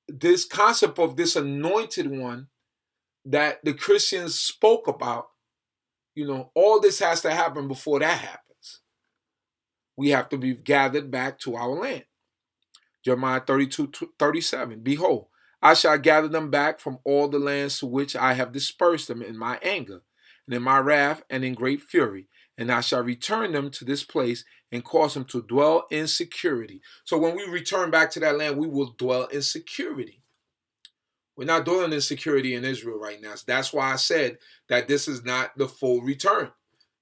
this concept of this anointed one that the Christians spoke about, all this has to happen before that happens. We have to be gathered back to our land. Jeremiah 32:37. Behold, I shall gather them back from all the lands to which I have dispersed them in my anger, and in my wrath, and in great fury. And I shall return them to this place and cause them to dwell in security. So when we return back to that land, we will dwell in security. We're not dwelling in security in Israel right now. So that's why I said that this is not the full return,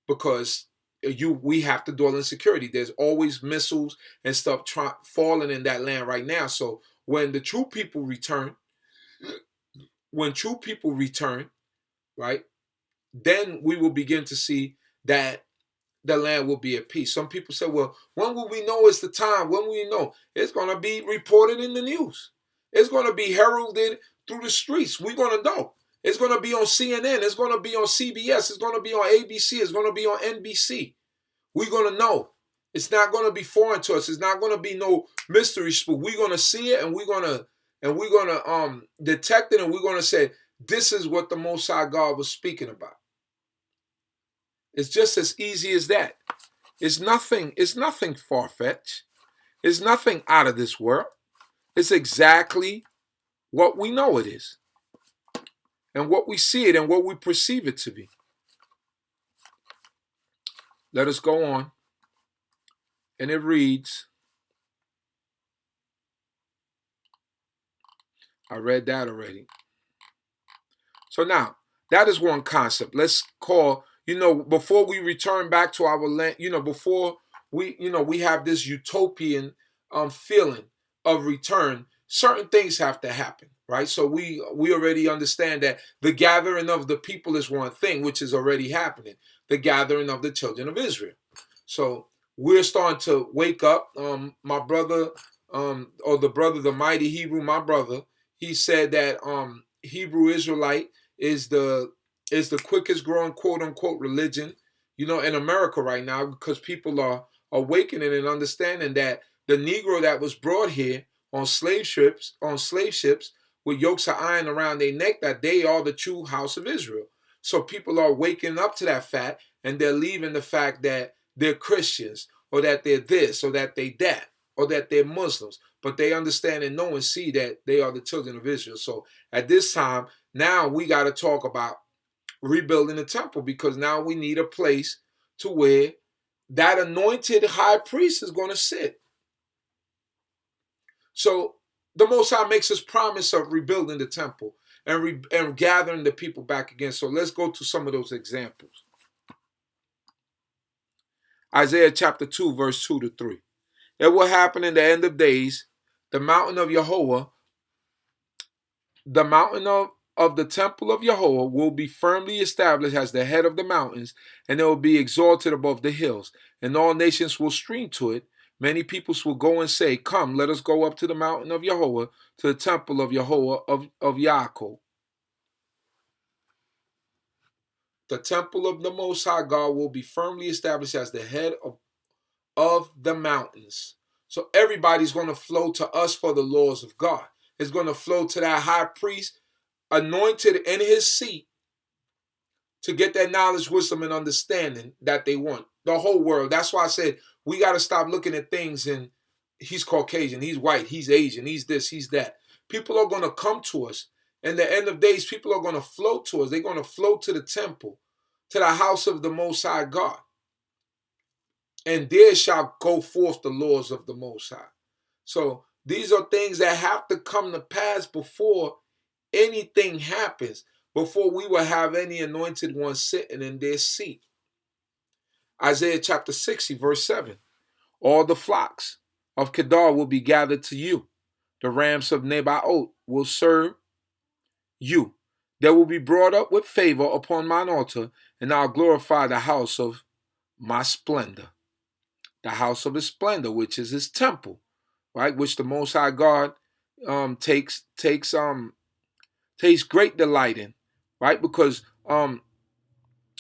because we have to dwell in security. There's always missiles and stuff falling in that land right now. So when the true people return, right, then we will begin to see that the land will be at peace. Some people say, well, when will we know it's the time? When will we know? It's going to be reported in the news. It's going to be heralded through the streets. We're going to know. It's going to be on CNN. It's going to be on CBS. It's going to be on ABC. It's going to be on NBC. We're going to know. It's not going to be foreign to us. It's not going to be no mystery spook. We're going to see it, and we're going to detect it, and we're going to say, this is what the Most High God was speaking about. It's just as easy as that. It's nothing far-fetched. It's nothing out of this world. It's exactly what we know it is, and what we see it and what we perceive it to be. Let us go on. And it reads, I read that already. So now, that is one concept. Let's call, before we return back to our land, before we have this utopian feeling of return, certain things have to happen, right? So we already understand that the gathering of the people is one thing, which is already happening. The gathering of the children of Israel. So we're starting to wake up. My brother, or the mighty Hebrew, my brother, he said that Hebrew Israelite is the quickest growing quote unquote religion, in America right now, because people are awakening and understanding that the Negro that was brought here on slave ships with yokes of iron around their neck, that they are the true house of Israel. So people are waking up to that fact, and they're leaving the fact that they're Christians, or that they're this, or that they that, or that they're Muslims. But they understand and know and see that they are the children of Israel. So at this time, now we got to talk about rebuilding the temple, because now we need a place to where that anointed high priest is going to sit. So the Most High makes us promise of rebuilding the temple and gathering the people back again. So let's go to some of those examples. Isaiah chapter 2, verse 2 to 3. It will happen in the end of days, the mountain of Yahweh, the mountain of the temple of Yahweh will be firmly established as the head of the mountains, and it will be exalted above the hills, and all nations will stream to it. Many peoples will go and say, come, let us go up to the mountain of Yahweh, to the temple of Yahweh of Yaakov. The temple of the Most High God will be firmly established as the head of the mountains. So everybody's going to flow to us for the laws of God. It's going to flow to that high priest anointed in his seat to get that knowledge, wisdom, and understanding that they want. The whole world. That's why I said we got to stop looking at things and he's Caucasian, he's white, he's Asian, he's this, he's that. People are going to come to us. In the end of days, people are going to flow to us. They're going to flow to the temple, to the house of the Most High God. And there shall go forth the laws of the Most High. So these are things that have to come to pass before anything happens, before we will have any anointed one sitting in their seat. Isaiah chapter 60, verse 7. All the flocks of Kedar will be gathered to you. The rams of Nebaioth will serve you. They will be brought up with favor upon mine altar, and I'll glorify the house of my splendor. The house of his splendor, which is his temple, right? Which the Most High God takes great delight in, right? Because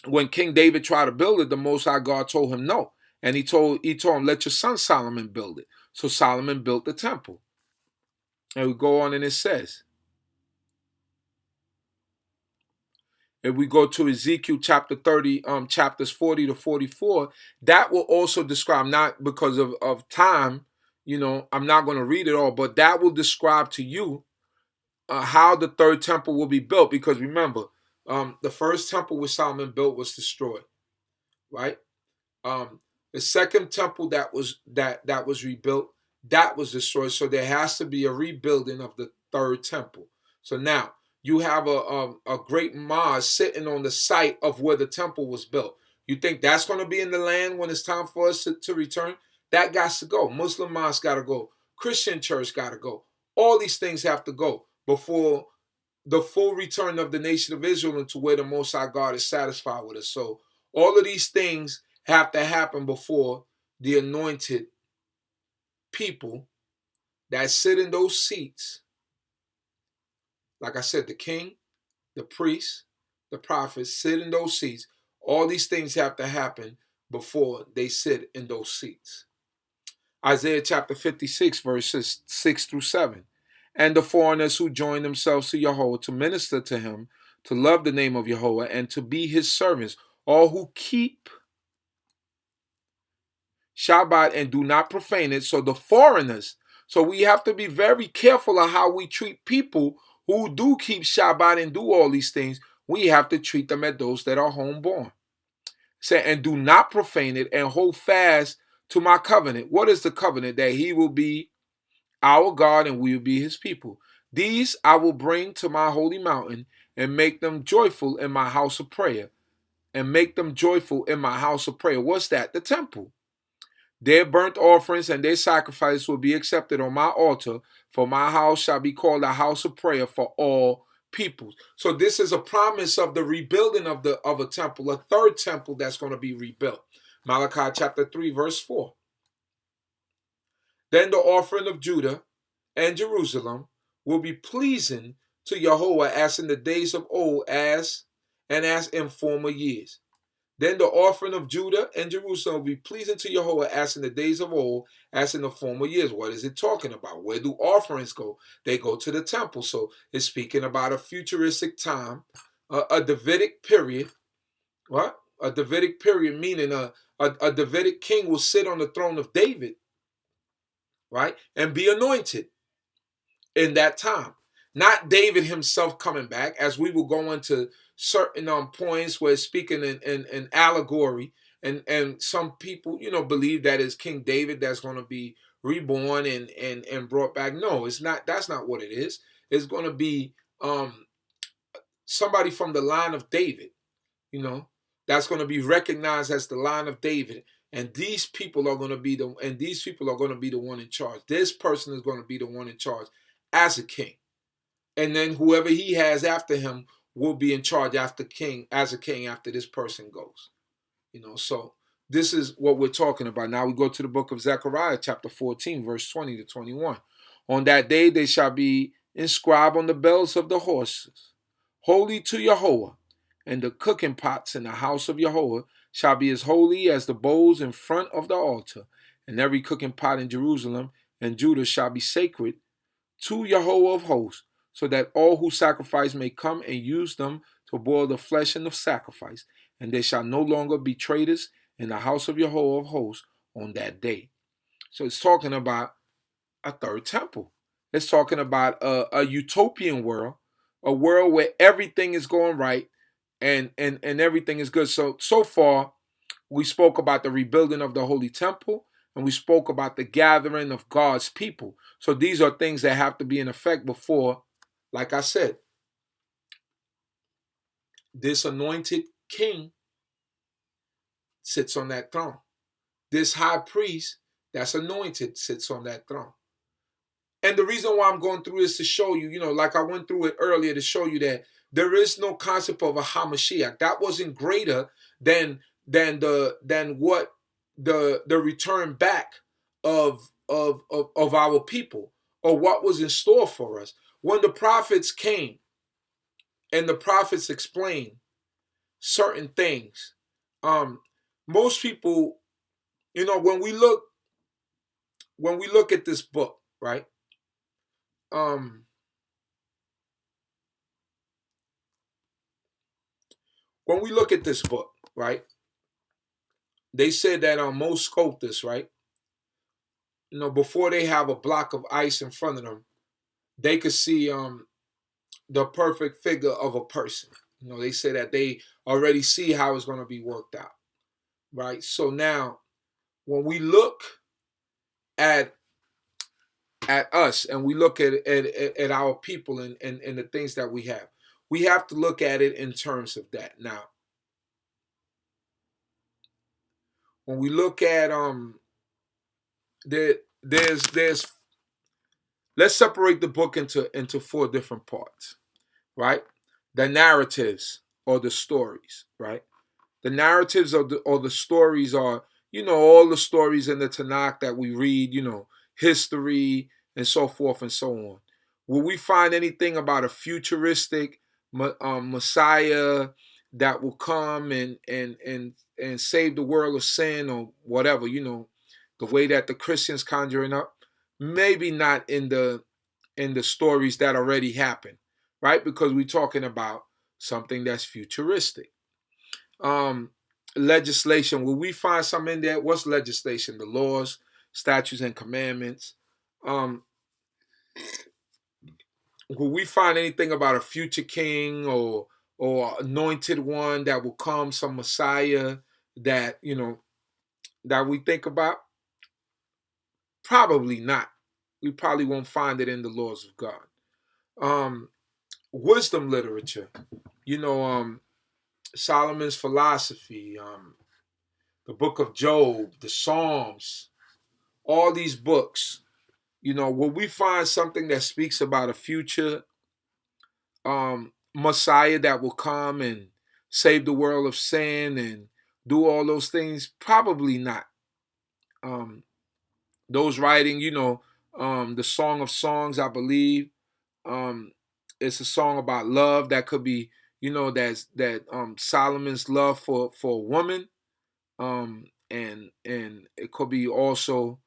when King David tried to build it, the Most High God told him no, and he told him, let your son Solomon build it. So Solomon built the temple, and we go on and it says, if we go to Ezekiel chapter 30, chapters 40 to 44, that will also describe, not because of time, I'm not going to read it all, but that will describe to you how the third temple will be built. Because remember, the first temple which Solomon built was destroyed, right? The second temple that was rebuilt, that was destroyed. So there has to be a rebuilding of the third temple. So now you have a great mosque sitting on the site of where the temple was built. You think that's going to be in the land when it's time for us to return? That got to go. Muslim mosque got to go. Christian church got to go. All these things have to go before the full return of the nation of Israel into where the Most High God is satisfied with us. So all of these things have to happen before the anointed people that sit in those seats. Like I said, the king, the priest, the prophets sit in those seats. All these things have to happen before they sit in those seats. Isaiah chapter 56, verses 6 through 7. And the foreigners who join themselves to Yahweh to minister to him, to love the name of Yahweh, and to be his servants, all who keep Shabbat and do not profane it. So the foreigners. So we have to be very careful of how we treat people who do keep Shabbat and do all these things. We have to treat them as those that are homeborn. Say, and do not profane it, and hold fast to my covenant. What is the covenant? That he will be our God and we will be his people. These I will bring to my holy mountain and make them joyful in my house of prayer. And make them joyful in my house of prayer. What's that? The temple. Their burnt offerings and their sacrifices will be accepted on my altar, for my house shall be called a house of prayer for all peoples. So this is a promise of the rebuilding of a temple, a third temple that's going to be rebuilt. Malachi chapter 3, verse 4. Then the offering of Judah and Jerusalem will be pleasing to Yahweh as in the days of old, as in former years. Then the offering of Judah and Jerusalem will be pleasing to Yahweh as in the days of old, as in the former years. What is it talking about? Where do offerings go? They go to the temple. So it's speaking about a futuristic time, a Davidic period. What? A Davidic period, meaning a Davidic king will sit on the throne of David, right? And be anointed in that time. Not David himself coming back, as we will go into certain points where it's speaking in allegory, and some people believe that it's King David that's going to be reborn and brought back. No, it's not. That's not what it is. It's going to be somebody from the line of David, that's going to be recognized as the line of David, and these people are going to be the one in charge. This person is going to be the one in charge as a king. And then whoever he has after him will be in charge as a king after this person goes. So this is what we're talking about. Now we go to the book of Zechariah, chapter 14, verse 20 to 21. On that day they shall be inscribed on the bells of the horses, holy to Yahweh, and the cooking pots in the house of Yahweh shall be as holy as the bowls in front of the altar, and every cooking pot in Jerusalem and Judah shall be sacred to Yahweh of hosts, so that all who sacrifice may come and use them to boil the flesh and the sacrifice, and there shall no longer be traitors in the house of Yahweh of hosts on that day. So it's talking about a third temple. It's talking about a utopian world, a world where everything is going right and everything is good. So far, we spoke about the rebuilding of the Holy Temple, and we spoke about the gathering of God's people. So these are things that have to be in effect before, like I said, this anointed king sits on that throne. This high priest that's anointed sits on that throne. And the reason why I'm going through this to show you, like I went through it earlier to show you that there is no concept of a HaMashiach. That wasn't greater than what the return back of our people, or what was in store for us. When the prophets came and the prophets explained certain things, most people, when we look at this book, right? When we look at this book, right? They said that most sculptors, right? Before they have a block of ice in front of them, they could see the perfect figure of a person. They say that they already see how it's going to be worked out, right? So now, when we look at us and we look at our people and the things that we have to look at it in terms of that. Now, when we look at there's let's separate the book into four different parts, right? The narratives or the stories, right? The narratives or the stories are, all the stories in the Tanakh that we read, history and so forth and so on. Will we find anything about a futuristic Messiah that will come and save the world of sin or whatever, the way that the Christians conjuring up? Maybe not in the stories that already happened, right? Because we're talking about something that's futuristic. Legislation. Will we find something in there? What's legislation? The laws, statutes, and commandments. Will we find anything about a future king or anointed one that will come, some Messiah that that we think about? Probably not. We probably won't find it in the laws of God. Wisdom literature. Solomon's philosophy, the book of Job, the Psalms, all these books. Will we find something that speaks about a future Messiah that will come and save the world of sin and do all those things? Probably not. Those writing, the Song of Songs, I believe, it's a song about love that could be, that Solomon's love for a woman, and it could be also,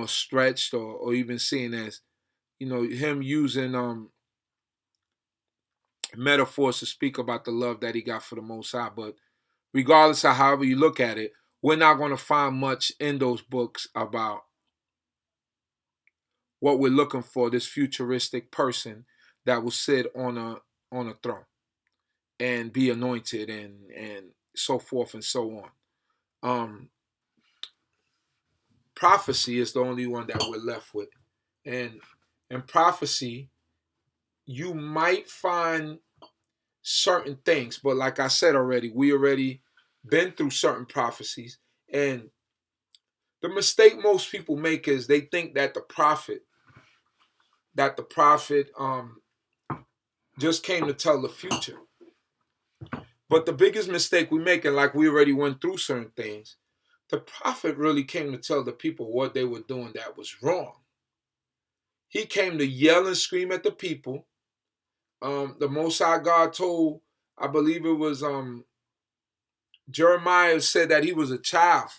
stretched or even seen as, him using metaphors to speak about the love that he got for the Most High. But regardless of however you look at it, we're not going to find much in those books about what we're looking for, this futuristic person that will sit on a throne and be anointed and so forth and so on. Prophecy is the only one that we're left with. And in prophecy, you might find certain things, but like I said already, we already been through certain prophecies. And the mistake most people make is they think that the prophet just came to tell the future. But the biggest mistake we make, and like we already went through certain things, the prophet really came to tell the people what they were doing that was wrong. He came to yell and scream at the people. The Most High God told, I believe it was Jeremiah, said that he was a child.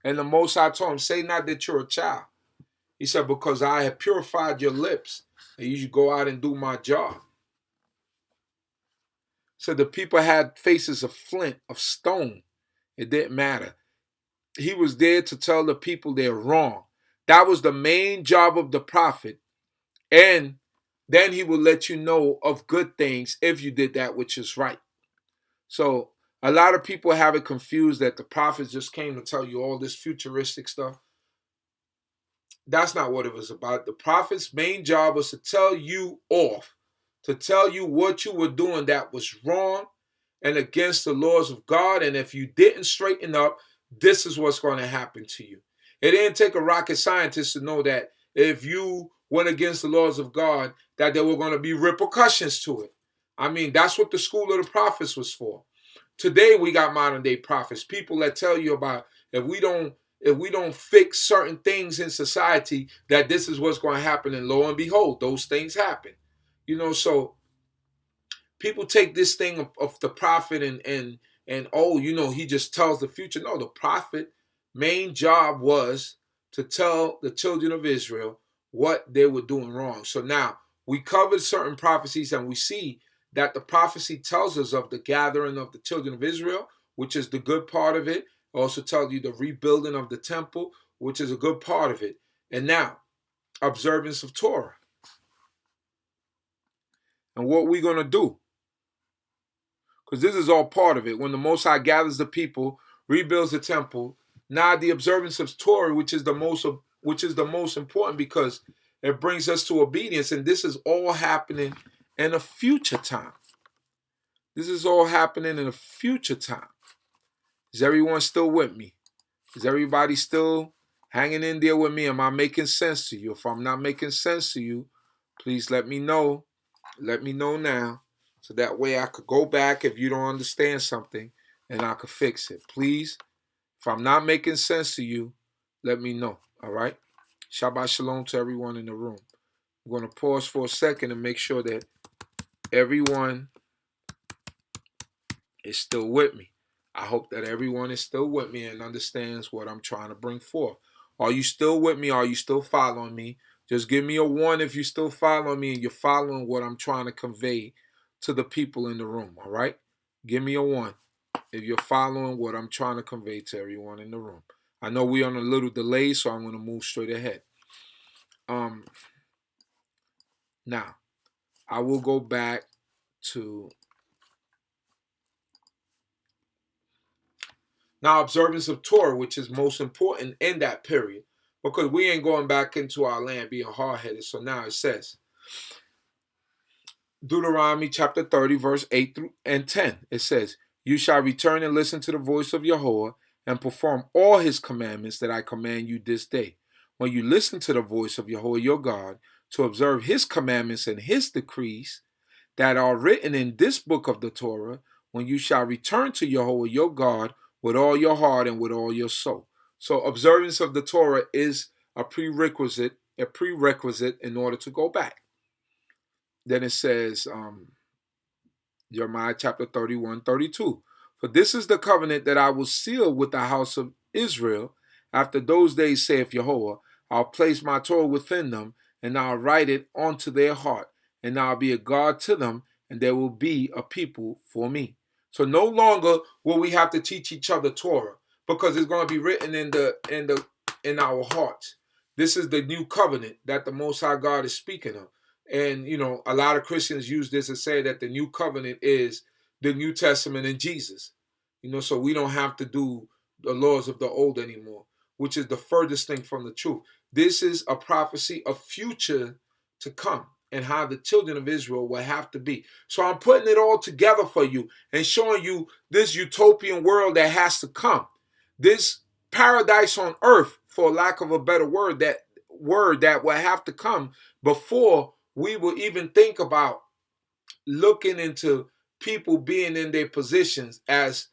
And the Most High told him, say not that you're a child. He said, because I have purified your lips, and you should go out and do my job. So the people had faces of flint, of stone. It didn't matter. He was there to tell the people they're wrong. That was the main job of the prophet. And then he will let you know of good things if you did that which is right. So a lot of people have it confused that the prophets just came to tell you all this futuristic stuff. That's not what it was about. The prophet's main job was to tell you off, to tell you what you were doing that was wrong and against the laws of God. And if you didn't straighten up, this is what's going to happen to you. It didn't take a rocket scientist to know that if you went against the laws of God, that there were going to be repercussions to it. I mean, that's what the school of the prophets was for. Today we got modern day prophets, people that tell you about if we don't fix certain things in society, that this is what's going to happen, and lo and behold, those things happen. So people take this thing of the prophet and oh, he just tells the future. No, the prophet main job was to tell the children of Israel what they were doing wrong. So now we covered certain prophecies, and we see that the prophecy tells us of the gathering of the children of Israel, which is the good part of it. It also tells you the rebuilding of the temple, which is a good part of it. And now, observance of Torah. And what we're going to do, because this is all part of it. When the Most High gathers the people, rebuilds the temple, now the observance of Torah, which is the most important, because it brings us to obedience, and this is all happening in a future time. This is all happening in a future time. Is everyone still with me? Is everybody still hanging in there with me? Am I making sense to you? If I'm not making sense to you, please let me know. Let me know now, so that way I could go back if you don't understand something and I could fix it. Please, if I'm not making sense to you, let me know. All right? Shabbat Shalom to everyone in the room. I'm going to pause for a second and make sure that everyone is still with me. I hope that everyone is still with me and understands what I'm trying to bring forth. Are you still with me? Are you still following me? Just give me a 1 if you're still following me and you're following what I'm trying to convey to the people in the room, all right? Give me a 1 if you're following what I'm trying to convey to everyone in the room. I know we're on a little delay, so I'm going to move straight ahead. Now, I will go back to now observance of Torah, which is most important in that period, because we ain't going back into our land being hard-headed. So now it says, Deuteronomy chapter 30, verse 8 through and 10. It says, you shall return and listen to the voice of Yahweh and perform all his commandments that I command you this day. When you listen to the voice of Yahweh your God, to observe his commandments and his decrees that are written in this book of the Torah, when you shall return to Yahweh your God with all your heart and with all your soul. So observance of the Torah is a prerequisite in order to go back. Then it says, Jeremiah chapter 31, 32. For this is the covenant that I will seal with the house of Israel. After those days, saith Yahweh, I'll place my Torah within them, and I'll write it onto their heart, and I'll be a God to them, and there will be a people for me. So no longer will we have to teach each other Torah, because it's going to be written in our hearts. This is the new covenant that the Most High God is speaking of. And, a lot of Christians use this to say that the new covenant is the New Testament and Jesus. So we don't have to do the laws of the old anymore, which is the furthest thing from the truth. This is a prophecy of future to come and how the children of Israel will have to be. So I'm putting it all together for you and showing you this utopian world that has to come. This paradise on earth, for lack of a better word, that will have to come before we will even think about looking into people being in their positions as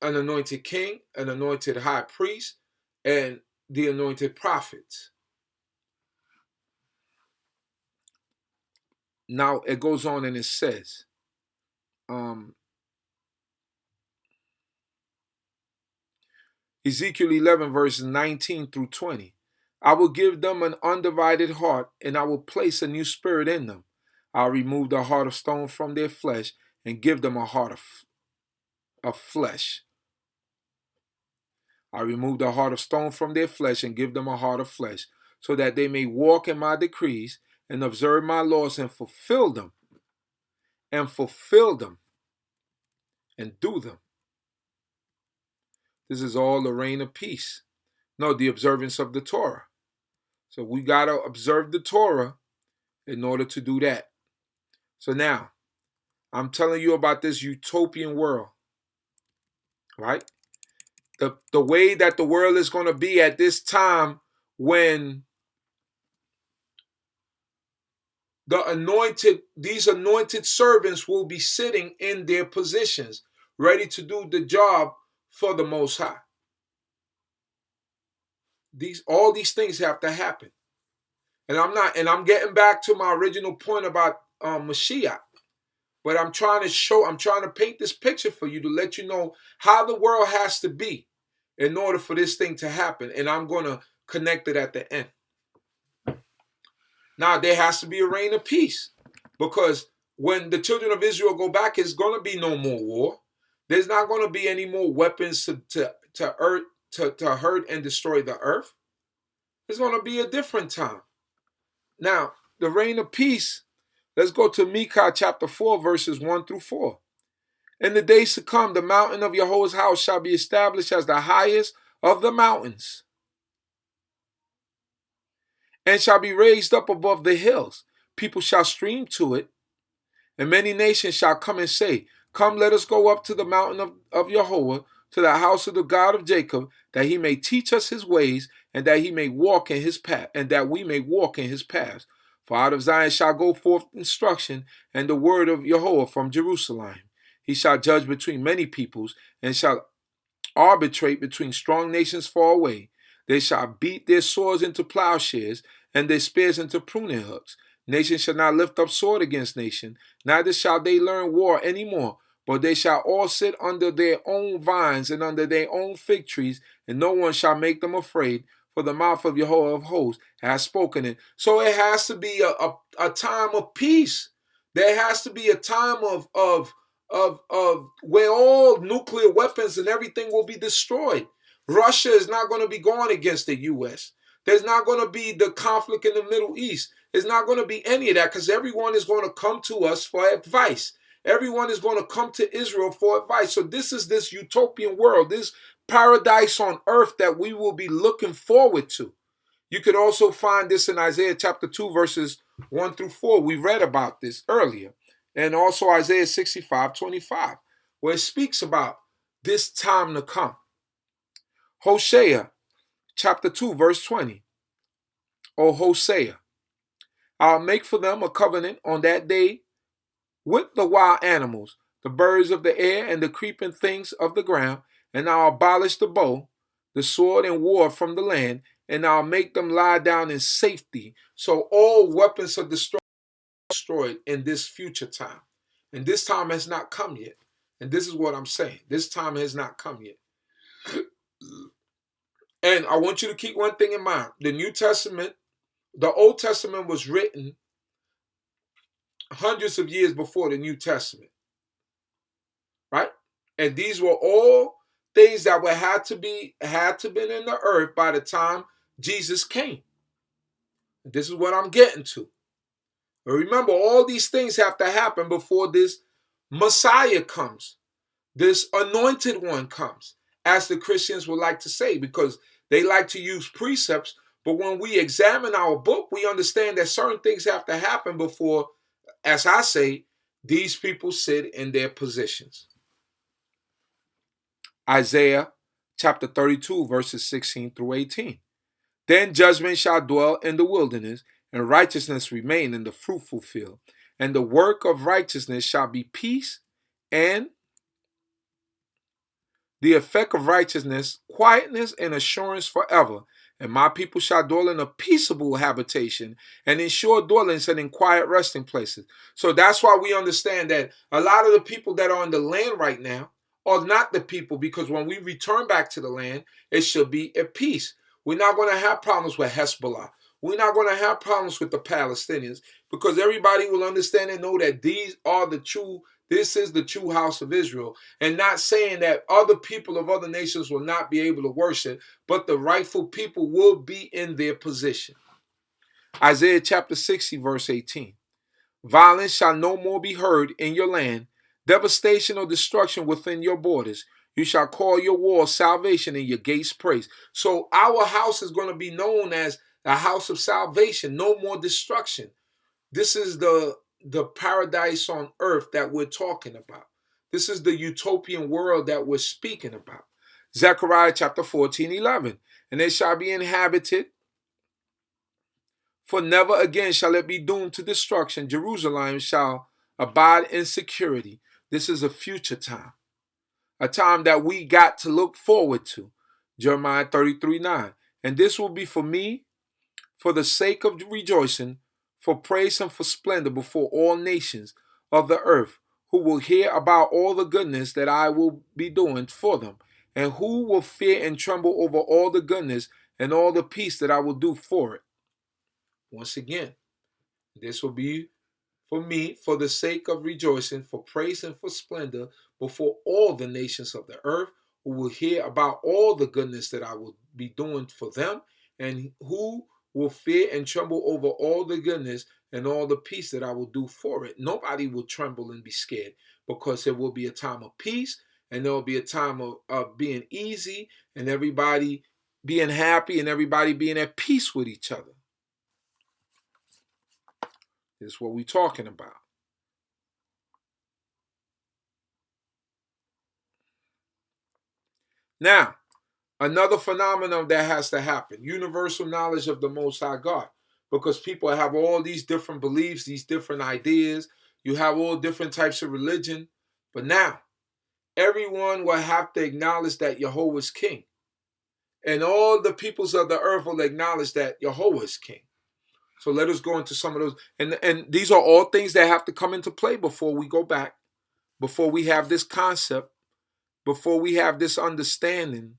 an anointed king, an anointed high priest, and the anointed prophets. Now it goes on and it says, Ezekiel 11 verses 19 through 20. I will give them an undivided heart, and I will place a new spirit in them. I'll remove the heart of stone from their flesh and give them a heart of flesh. I remove the heart of stone from their flesh and give them a heart of flesh, so that they may walk in my decrees and observe my laws and fulfill them, and do them. This is all the reign of peace. No, the observance of the Torah. So we got to observe the Torah in order to do that. So now, I'm telling you about this utopian world, right? the way that the world is going to be at this time, when these anointed servants will be sitting in their positions, ready to do the job for the Most High. All these things have to happen. And I'm getting back to my original point about Mashiach. But I'm trying to paint this picture for you to let you know how the world has to be in order for this thing to happen. And I'm going to connect it at the end. Now, there has to be a reign of peace, because when the children of Israel go back, it's going to be no more war. There's not going to be any more weapons to hurt and destroy the earth. It's going to be a different time. Now, the reign of peace, let's go to Micah chapter 4, verses 1 through 4. In the days to come, the mountain of Yahweh's house shall be established as the highest of the mountains, and shall be raised up above the hills. People shall stream to it, and many nations shall come and say, Come, let us go up to the mountain of Yahweh, to the house of the God of Jacob, that he may teach us his ways, and that he may walk in his path, and that we may walk in his paths. For out of Zion shall go forth instruction, and the word of Yahweh from Jerusalem. He shall judge between many peoples, and shall arbitrate between strong nations far away. They shall beat their swords into plowshares, and their spears into pruning hooks. Nation shall not lift up sword against nation, neither shall they learn war any more, but they shall all sit under their own vines and under their own fig trees, and no one shall make them afraid, for the mouth of Jehovah of hosts has spoken it. So it has to be a time of peace. There has to be a time of where all nuclear weapons and everything will be destroyed. Russia is not going to be going against the U.S. There's not going to be the conflict in the Middle East. There's not going to be any of that, because everyone is going to come to us for advice. Everyone is going to come to Israel for advice. So this is this utopian world, this paradise on earth that we will be looking forward to. You could also find this in Isaiah chapter 2, verses 1 through 4. We read about this earlier. And also Isaiah 65:25, where it speaks about this time to come. Hosea chapter 2, verse 20. O Hosea, I'll make for them a covenant on that day with the wild animals, the birds of the air, and the creeping things of the ground, and I'll abolish the bow, the sword, and war from the land, and I'll make them lie down in safety. So all weapons are destroyed in this future time. And this time has not come yet. And this is what I'm saying. This time has not come yet. And I want you to keep one thing in mind. The New Testament, the Old Testament was written hundreds of years before the New Testament. Right? And these were all things that had to be in the earth by the time Jesus came. This is what I'm getting to. But remember, all these things have to happen before this Messiah comes. This anointed one comes, as the Christians would like to say, because they like to use precepts. But when we examine our book, we understand that certain things have to happen before, as I say, these people sit in their positions. Isaiah chapter 32, verses 16 through 18. Then judgment shall dwell in the wilderness, and righteousness remain in the fruitful field. And the work of righteousness shall be peace, and the effect of righteousness, quietness and assurance forever. And my people shall dwell in a peaceable habitation, and in sure dwellings and in quiet resting places. So that's why we understand that a lot of the people that are on the land right now are not the people, because when we return back to the land, it should be at peace. We're not going to have problems with Hezbollah. We're not going to have problems with the Palestinians, because everybody will understand and know that this is the true house of Israel. And not saying that other people of other nations will not be able to worship, but the rightful people will be in their position. Isaiah chapter 60, verse 18. Violence shall no more be heard in your land, devastation or destruction within your borders. You shall call your walls salvation and your gates praise. So our house is going to be known as a house of salvation, no more destruction. This is the paradise on earth that we're talking about. This is the utopian world that we're speaking about. Zechariah chapter 14:11. And it shall be inhabited, for never again shall it be doomed to destruction. Jerusalem shall abide in security. This is a future time, a time that we got to look forward to. Jeremiah 33:9. And this will be for me, for the sake of rejoicing, for praise and for splendor before all nations of the earth, who will hear about all the goodness that I will be doing for them, and who will fear and tremble over all the goodness and all the peace that I will do for it. Once again, this will be for me, for the sake of rejoicing, for praise and for splendor before all the nations of the earth, who will hear about all the goodness that I will be doing for them, and who will fear and tremble over all the goodness and all the peace that I will do for it. Nobody will tremble and be scared, because there will be a time of peace, and there will be a time of being easy, and everybody being happy, and everybody being at peace with each other. This is what we're talking about. Now, another phenomenon that has to happen, universal knowledge of the Most High God, because people have all these different beliefs, these different ideas. You have all different types of religion. But now, everyone will have to acknowledge that Yahweh is king. And all the peoples of the earth will acknowledge that Yahweh is king. So let us go into some of those. And these are all things that have to come into play before we go back, before we have this concept, before we have this understanding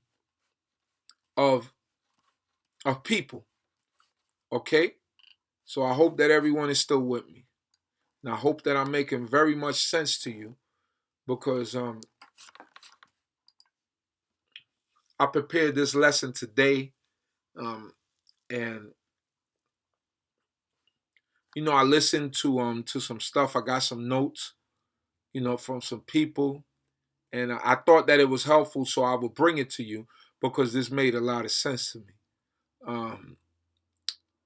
of people. Okay? So I hope that everyone is still with me. And I hope that I'm making very much sense to you, because I prepared this lesson today. And I listened to some stuff. I got some notes, from some people. And I thought that it was helpful, so I would bring it to you, because this made a lot of sense to me.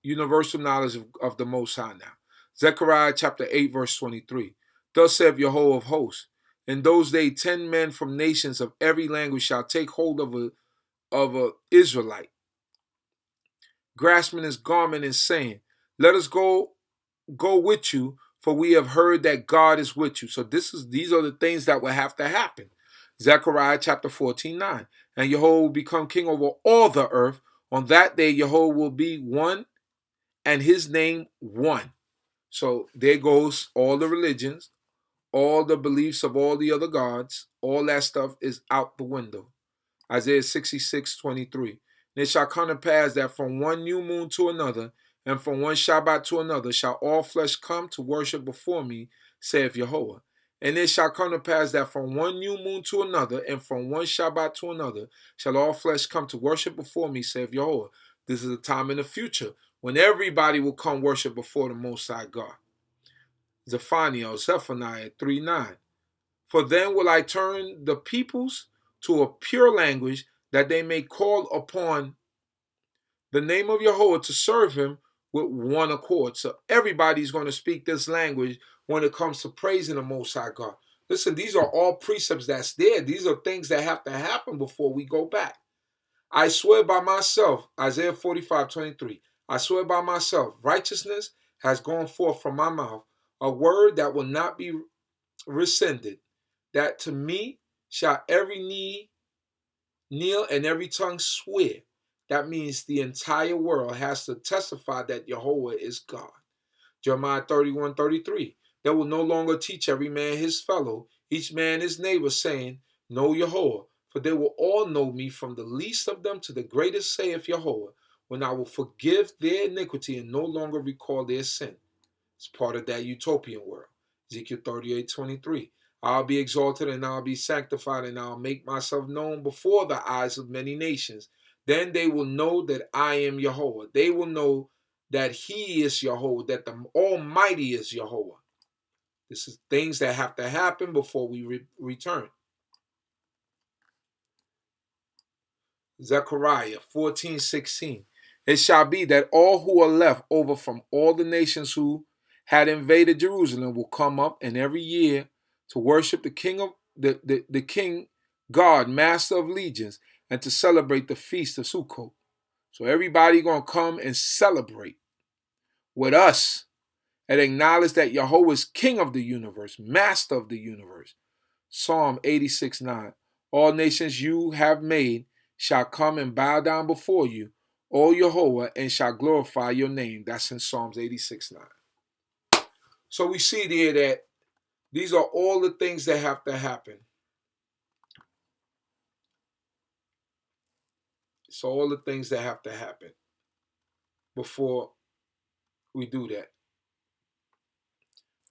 Universal knowledge of the Most High now. Zechariah chapter 8, verse 23. Thus saith Yahweh of hosts, in those days 10 men from nations of every language shall take hold of a Israelite, grasping his garment and saying, let us go with you, for we have heard that God is with you. So these are the things that will have to happen. Zechariah chapter 14:9. And Yahweh will become king over all the earth. On that day Yahweh will be one, and his name one. So there goes all the religions, all the beliefs of all the other gods, all that stuff is out the window. Isaiah 66:23. And it shall come to pass that from one new moon to another, and from one Shabbat to another, shall all flesh come to worship before me, saith Yahweh. And it shall come to pass that from one new moon to another, and from one Shabbat to another, shall all flesh come to worship before me, saith Yahweh. This is a time in the future when everybody will come worship before the Most High God. Zephaniah 3:9. For then will I turn the peoples to a pure language, that they may call upon the name of Yahweh to serve him with one accord. So everybody's going to speak this language when it comes to praising the Most High God. Listen, these are all precepts that's there. These are things that have to happen before we go back. I swear by myself, Isaiah 45:23. I swear by myself, righteousness has gone forth from my mouth, a word that will not be rescinded, that to me shall every knee kneel and every tongue swear. That means the entire world has to testify that Yahweh is God. Jeremiah 31:33. They will no longer teach every man his fellow, each man his neighbor, saying, know Yahweh, for they will all know me, from the least of them to the greatest, saith Yahweh, when I will forgive their iniquity and no longer recall their sin. It's part of that utopian world. Ezekiel 38:23. I'll be exalted and I'll be sanctified, and I'll make myself known before the eyes of many nations. Then they will know that I am Yahweh. They will know that he is Yahweh, that the Almighty is Yahweh. This is things that have to happen before we return. Zechariah 14:16. It shall be that all who are left over from all the nations who had invaded Jerusalem will come up, and every year to worship the King of the King God, Master of Legions, and to celebrate the feast of Sukkot. So everybody going to come and celebrate with us and acknowledge that Yahweh is king of the universe, master of the universe. Psalm 86:9. All nations you have made shall come and bow down before you, O Yahweh, and shall glorify your name. That's in Psalms 86:9. So we see there that these are all the things that have to happen. So all the things that have to happen before we do that,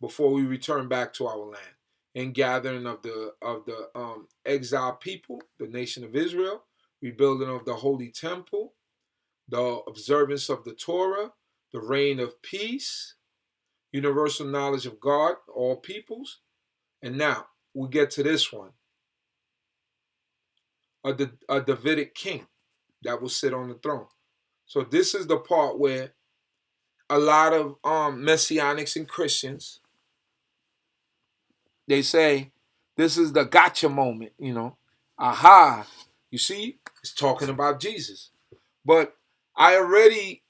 before we return back to our land, and gathering of the exiled people, the nation of Israel, rebuilding of the holy temple, the observance of the Torah, the reign of peace, universal knowledge of God, all peoples. And now we get to this one, a Davidic king that will sit on the throne. So this is the part where a lot of messianics and Christians, they say this is the gotcha moment, Aha, you see, it's talking about Jesus. But I already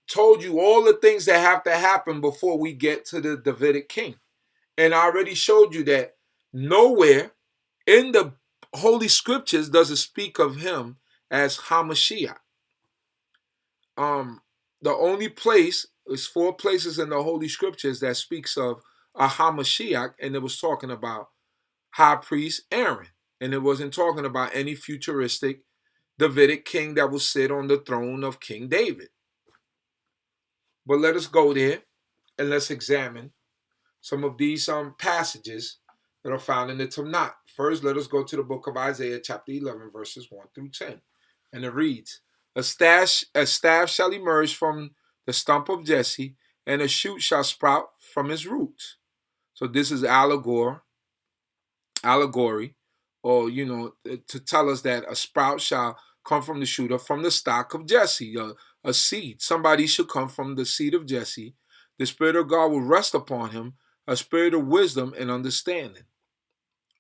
told you all the things that have to happen before we get to the Davidic king. And I already showed you that nowhere in the Holy Scriptures does it speak of him as Hamashiach. The only place is 4 places in the Holy Scriptures that speaks of a Hamashiach, and it was talking about high priest Aaron. And it wasn't talking about any futuristic Davidic king that will sit on the throne of King David. But let us go there and let's examine some of these passages that are found in the Tanakh. First, let us go to the book of Isaiah, chapter 11, verses 1 through 10. And it reads, a staff shall emerge from the stump of Jesse, and a shoot shall sprout from his roots. So this is allegory, or, to tell us that a sprout shall come from the shoot or from the stock of Jesse, a seed. Somebody should come from the seed of Jesse. The Spirit of God will rest upon him, a spirit of wisdom and understanding,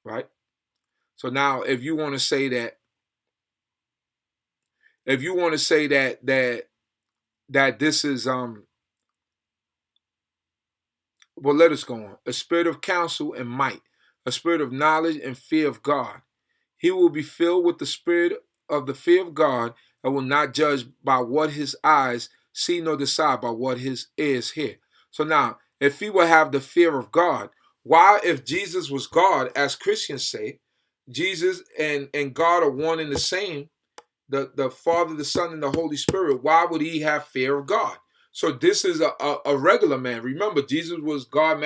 right? So now, if you want to say that this is well, let us go on. A spirit of counsel and might, a spirit of knowledge and fear of God. He will be filled with the spirit of the fear of God and will not judge by what his eyes see nor decide by what his ears hear. So now, if he will have the fear of God, why, if Jesus was God, as Christians say, Jesus and God are one and the same, the Father, the Son, and the Holy Spirit, why would he have fear of God? So this is a regular man. Remember, Jesus was God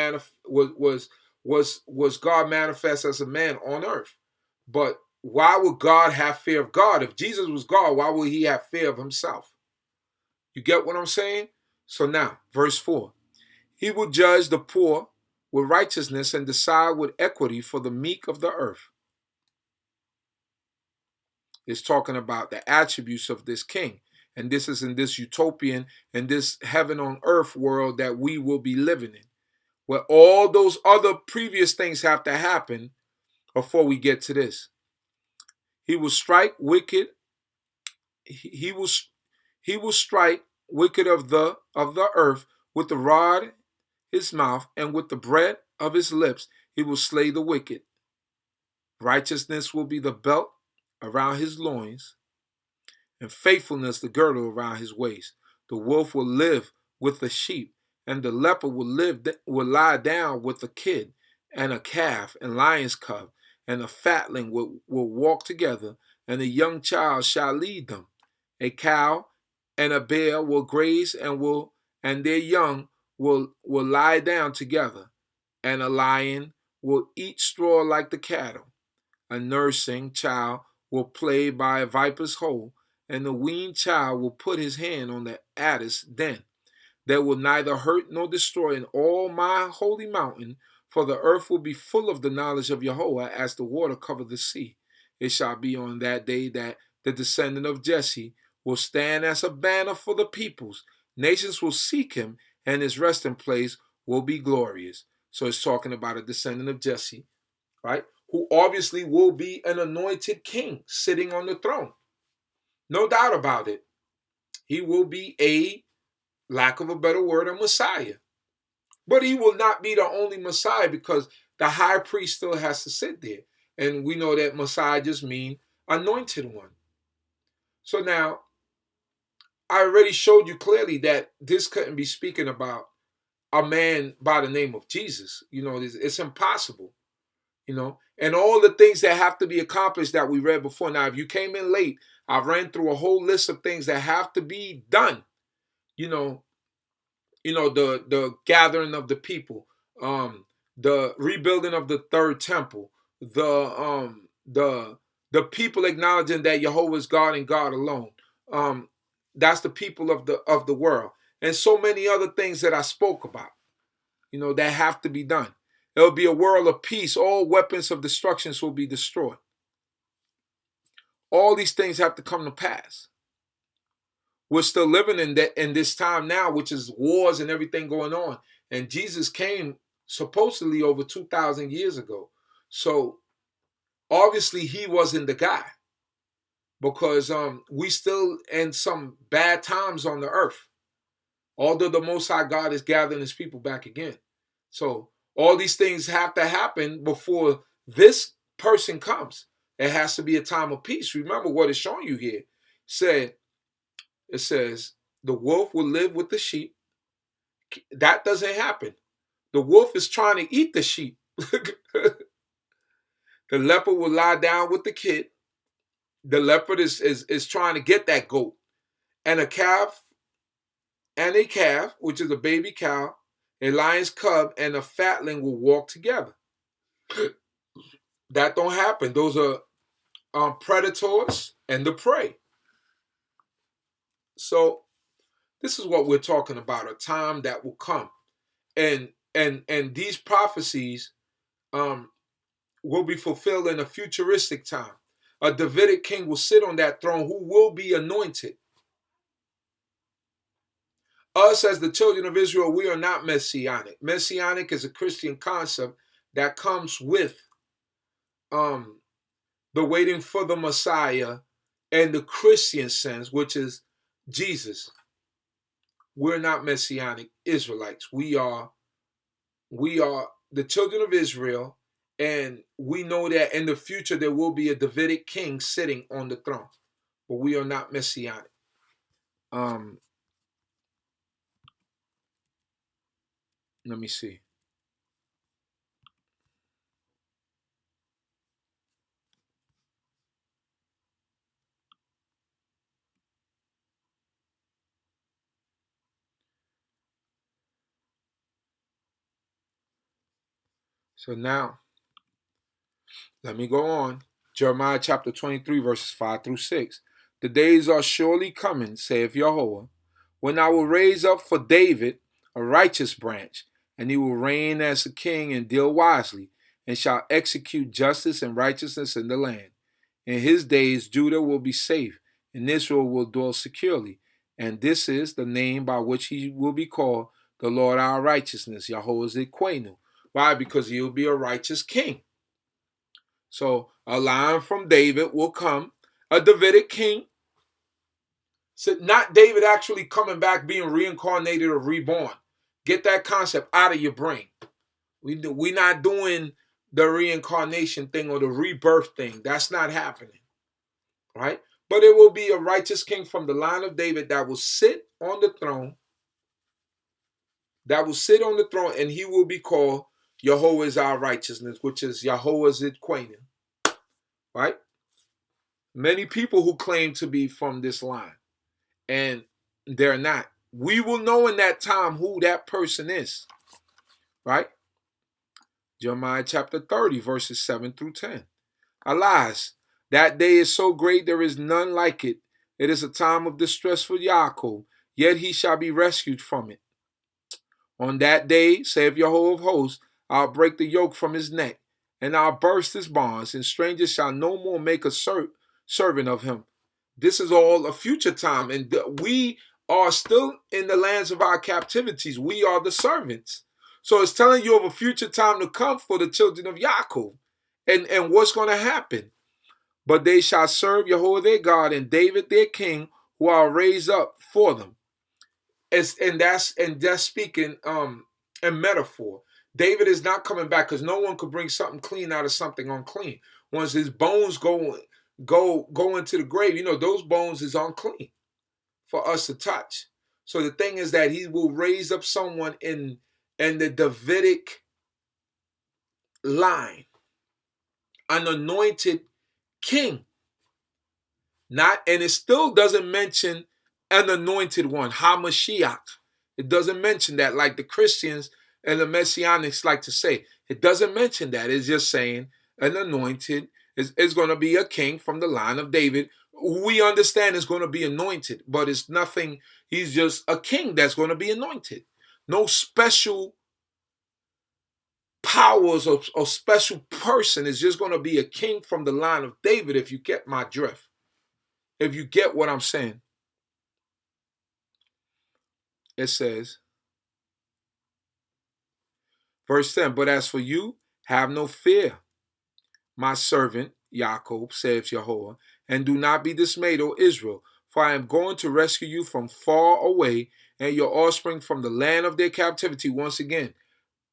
was God manifest as a man on earth. But why would God have fear of God? If Jesus was God, why would he have fear of himself? You get what I'm saying? So now, verse 4. He will judge the poor with righteousness and decide with equity for the meek of the earth. It's talking about the attributes of this king. And this is in this utopian and this heaven on earth world that we will be living in, where all those other previous things have to happen before we get to this. He will strike wicked. He will strike wicked of the earth with the rod his mouth, and with the bread of his lips he will slay the wicked. Righteousness will be the belt around his loins, and faithfulness the girdle around his waist. The wolf will live with the sheep, and the leopard will lie down with the kid, and a calf and lion's cub, and a fatling will walk together, and a young child shall lead them. A cow and a bear will graze, and their young will lie down together, and a lion will eat straw like the cattle. A nursing child will play by a viper's hole, and the weaned child will put his hand on the adder's den. They will neither hurt nor destroy in all my holy mountain, for the earth will be full of the knowledge of Jehovah as the water cover the sea. It shall be on that day that the descendant of Jesse will stand as a banner for the peoples. Nations will seek him, and his resting place will be glorious. So it's talking about a descendant of Jesse, right? who obviously will be an anointed king sitting on the throne. No doubt about it. He will be a, lack of a better word, a Messiah. But he will not be the only Messiah, because the high priest still has to sit there. And we know that Messiah just means anointed one. So now, I already showed you clearly that this couldn't be speaking about a man by the name of Jesus. It's impossible. And all the things that have to be accomplished that we read before. Now, if you came in late, I ran through a whole list of things that have to be done. The gathering of the people, the rebuilding of the third temple, the people acknowledging that Jehovah is God and God alone. That's the people of the world, and so many other things that I spoke about. That have to be done. There will be a world of peace. All weapons of destruction will be destroyed. All these things have to come to pass. We're still living in this time now, which is wars and everything going on. And Jesus came supposedly over 2,000 years ago. So obviously he wasn't the guy, because we still in some bad times on the earth. Although the Most High God is gathering his people back again. So all these things have to happen before this person comes. It has to be a time of peace. Remember what it's showing you here. It says, the wolf will live with the sheep. That doesn't happen. The wolf is trying to eat the sheep. The leopard will lie down with the kid. The leopard is trying to get that goat. And a calf, which is a baby cow, a lion's cub, and a fatling will walk together. That don't happen. Those are predators and the prey. So this is what we're talking about, a time that will come. And these prophecies will be fulfilled in a futuristic time. A Davidic king will sit on that throne who will be anointed. Us as the children of Israel, we are not messianic. Messianic is a Christian concept that comes with the waiting for the Messiah and the Christian sense, which is Jesus. We're not messianic Israelites. We are the children of Israel, and we know that in the future there will be a Davidic king sitting on the throne. But we are not messianic. Let me see. So now, let me go on. Jeremiah chapter 23, verses 5 through 6. The days are surely coming, saith Yahweh, when I will raise up for David a righteous branch, and he will reign as a king and deal wisely, and shall execute justice and righteousness in the land. In his days Judah will be safe, and Israel will dwell securely. And this is the name by which he will be called, the Lord our righteousness, Yahweh Zidquenu. Why? Because he will be a righteous king. So a line from David will come, a Davidic king. So not David actually coming back, being reincarnated or reborn. Get that concept out of your brain. We're not doing the reincarnation thing or the rebirth thing. That's not happening. Right? But it will be a righteous king from the line of David that will sit on the throne. And he will be called Yahweh is our righteousness, which is Yahweh Zidquenu. Right? Many people who claim to be from this line, and they're not. We will know in that time who that person is. Right? Jeremiah chapter 30, verses 7 through 10. Alas, that day is so great there is none like it. It is a time of distress for Yaakov, yet he shall be rescued from it. On that day, saith Jehovah of hosts, I'll break the yoke from his neck, and I'll burst his bonds, and strangers shall no more make a servant of him. This is all a future time, and we are still in the lands of our captivities. We are the servants. So it's telling you of a future time to come for the children of Yaakov. And what's going to happen? But they shall serve Jehovah their God and David their king, who I'll raise up for them. And that's speaking in metaphor. David is not coming back because no one could bring something clean out of something unclean. Once his bones go into the grave, those bones is unclean for us to touch. So the thing is that he will raise up someone in the Davidic line, an anointed king. And it still doesn't mention an anointed one, HaMashiach. It doesn't mention that like the Christians and the Messianics like to say. It doesn't mention that. It's just saying an anointed is going to be a king from the line of David. We understand is going to be anointed, but it's nothing. He's just a king that's going to be anointed. No special powers or special person. Is just going to be a king from the line of David, if you get my drift. If you get what I'm saying. It says, verse 10, but as for you, have no fear, my servant, Yaakov, says Jehovah, and do not be dismayed, O Israel, for I am going to rescue you from far away and your offspring from the land of their captivity. Once again,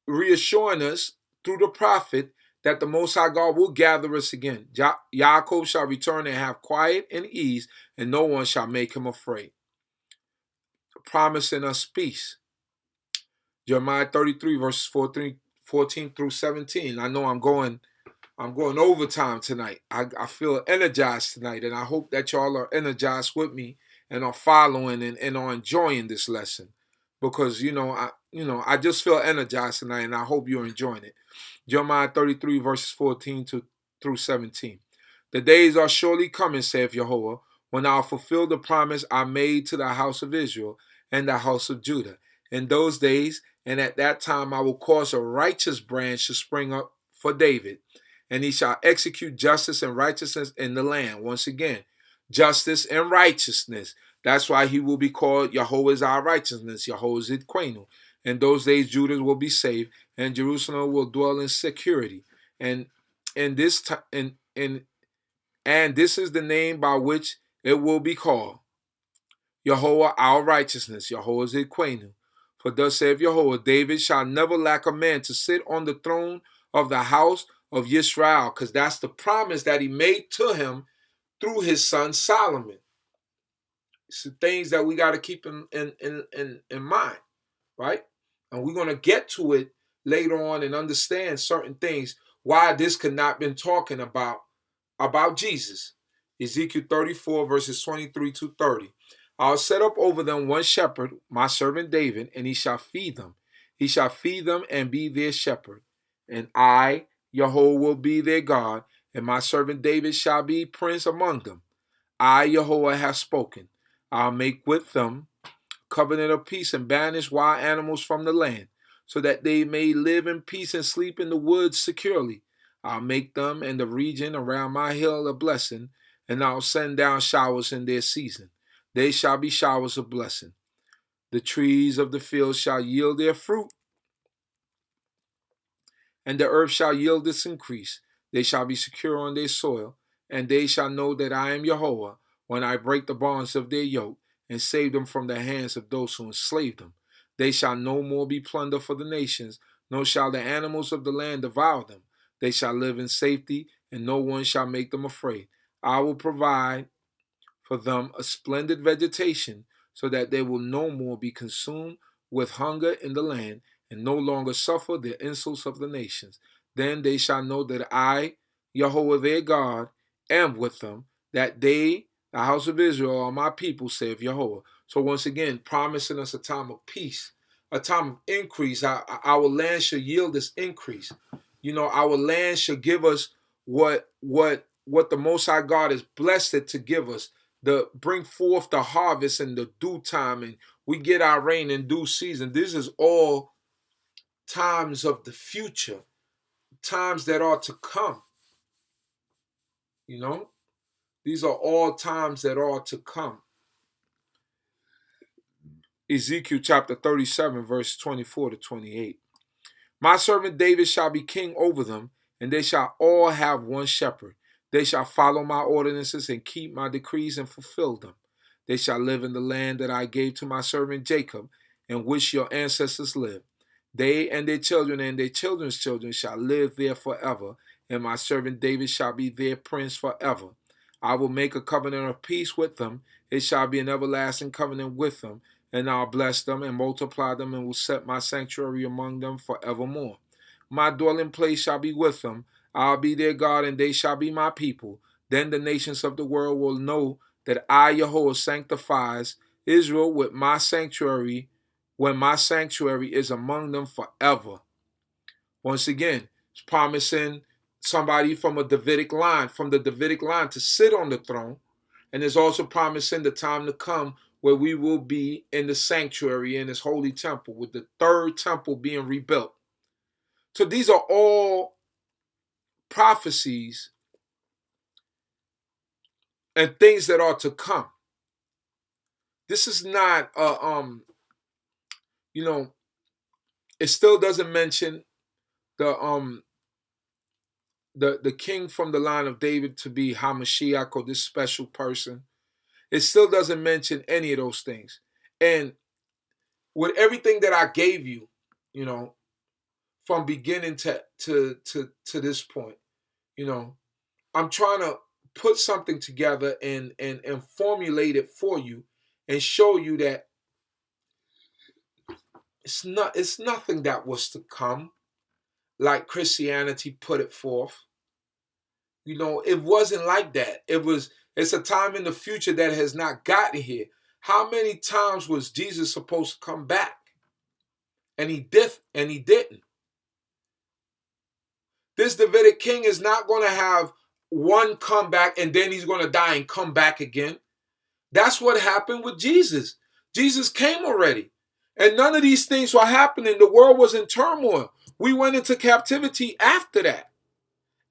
reassuring us through the prophet that the Most High God will gather us again. Yaakov shall return and have quiet and ease, and no one shall make him afraid. Promising us peace. Jeremiah 33, verses 14 through 17. I know I'm going overtime tonight. I feel energized tonight, and I hope that y'all are energized with me and are following and are enjoying this lesson. Because I just feel energized tonight, and I hope you're enjoying it. Jeremiah 33, verses 14 through 17. The days are surely coming, saith Jehovah, when I'll fulfill the promise I made to the house of Israel and the house of Judah. In those days, and at that time, I will cause a righteous branch to spring up for David, and he shall execute justice and righteousness in the land. Once again, justice and righteousness. That's why he will be called Yahweh is our righteousness, Yahweh Zidquenu. In those days, Judah will be saved, and Jerusalem will dwell in security. And this is the name by which it will be called, Yahweh our righteousness, Yahweh Zidquenu. For thus saith Yahweh, David shall never lack a man to sit on the throne of the house of Yisrael, because that's the promise that he made to him through his son Solomon. It's the things that we got to keep in mind, right? And we're going to get to it later on and understand certain things, why this could not been talking about Jesus. Ezekiel 34, verses 23 to 30. I'll set up over them one shepherd, my servant David, and he shall feed them. He shall feed them and be their shepherd. And I, Yahweh, will be their God, and my servant David shall be prince among them. I, Yahweh, have spoken. I'll make with them covenant of peace and banish wild animals from the land, so that they may live in peace and sleep in the woods securely. I'll make them and the region around my hill a blessing, and I'll send down showers in their season. They shall be showers of blessing. The trees of the field shall yield their fruit, and the earth shall yield its increase. They shall be secure on their soil, and they shall know that I am Jehovah when I break the bonds of their yoke and save them from the hands of those who enslave them. They shall no more be plunder for the nations, nor shall the animals of the land devour them. They shall live in safety, and no one shall make them afraid. I will provide for them a splendid vegetation, so that they will no more be consumed with hunger in the land, and no longer suffer the insults of the nations. Then they shall know that I, Yahweh their God, am with them, that they, the house of Israel, are my people, saith Yahweh. So once again, promising us a time of peace, a time of increase. Our land shall yield this increase. Our land shall give us what the Most High God has blessed it to give us, bring forth the harvest in the due time, and we get our rain in due season. This is all times of the future, times that are to come. These are all times that are to come. Ezekiel chapter 37, verse 24 to 28. My servant David shall be king over them, and they shall all have one shepherd. They shall follow my ordinances and keep my decrees and fulfill them. They shall live in the land that I gave to my servant Jacob, in which your ancestors lived. They and their children's children shall live there forever, and my servant David shall be their prince forever. I will make a covenant of peace with them. It shall be an everlasting covenant with them, and I'll bless them and multiply them, and will set my sanctuary among them forevermore. My dwelling place shall be with them. I'll be their God, and they shall be my people. Then the nations of the world will know that I, Yahweh, sanctifies Israel with my sanctuary, when my sanctuary is among them forever. Once again, it's promising somebody from the Davidic line to sit on the throne. And it's also promising the time to come where we will be in the sanctuary, in his holy temple, with the third temple being rebuilt. So these are all prophecies and things that are to come. This is not it still doesn't mention the king from the line of David to be Hamashiach, or this special person. It still doesn't mention any of those things. And with everything that I gave you, from beginning to this point, I'm trying to put something together and formulate it for you and show you that it's nothing that was to come like Christianity put it forth. It wasn't like that. It's a time in the future that has not gotten here. How many times was Jesus supposed to come back? And he didn't. This Davidic king is not going to have one comeback and then he's going to die and come back again. That's what happened with Jesus. Jesus came already. And none of these things were happening. The world was in turmoil. We went into captivity after that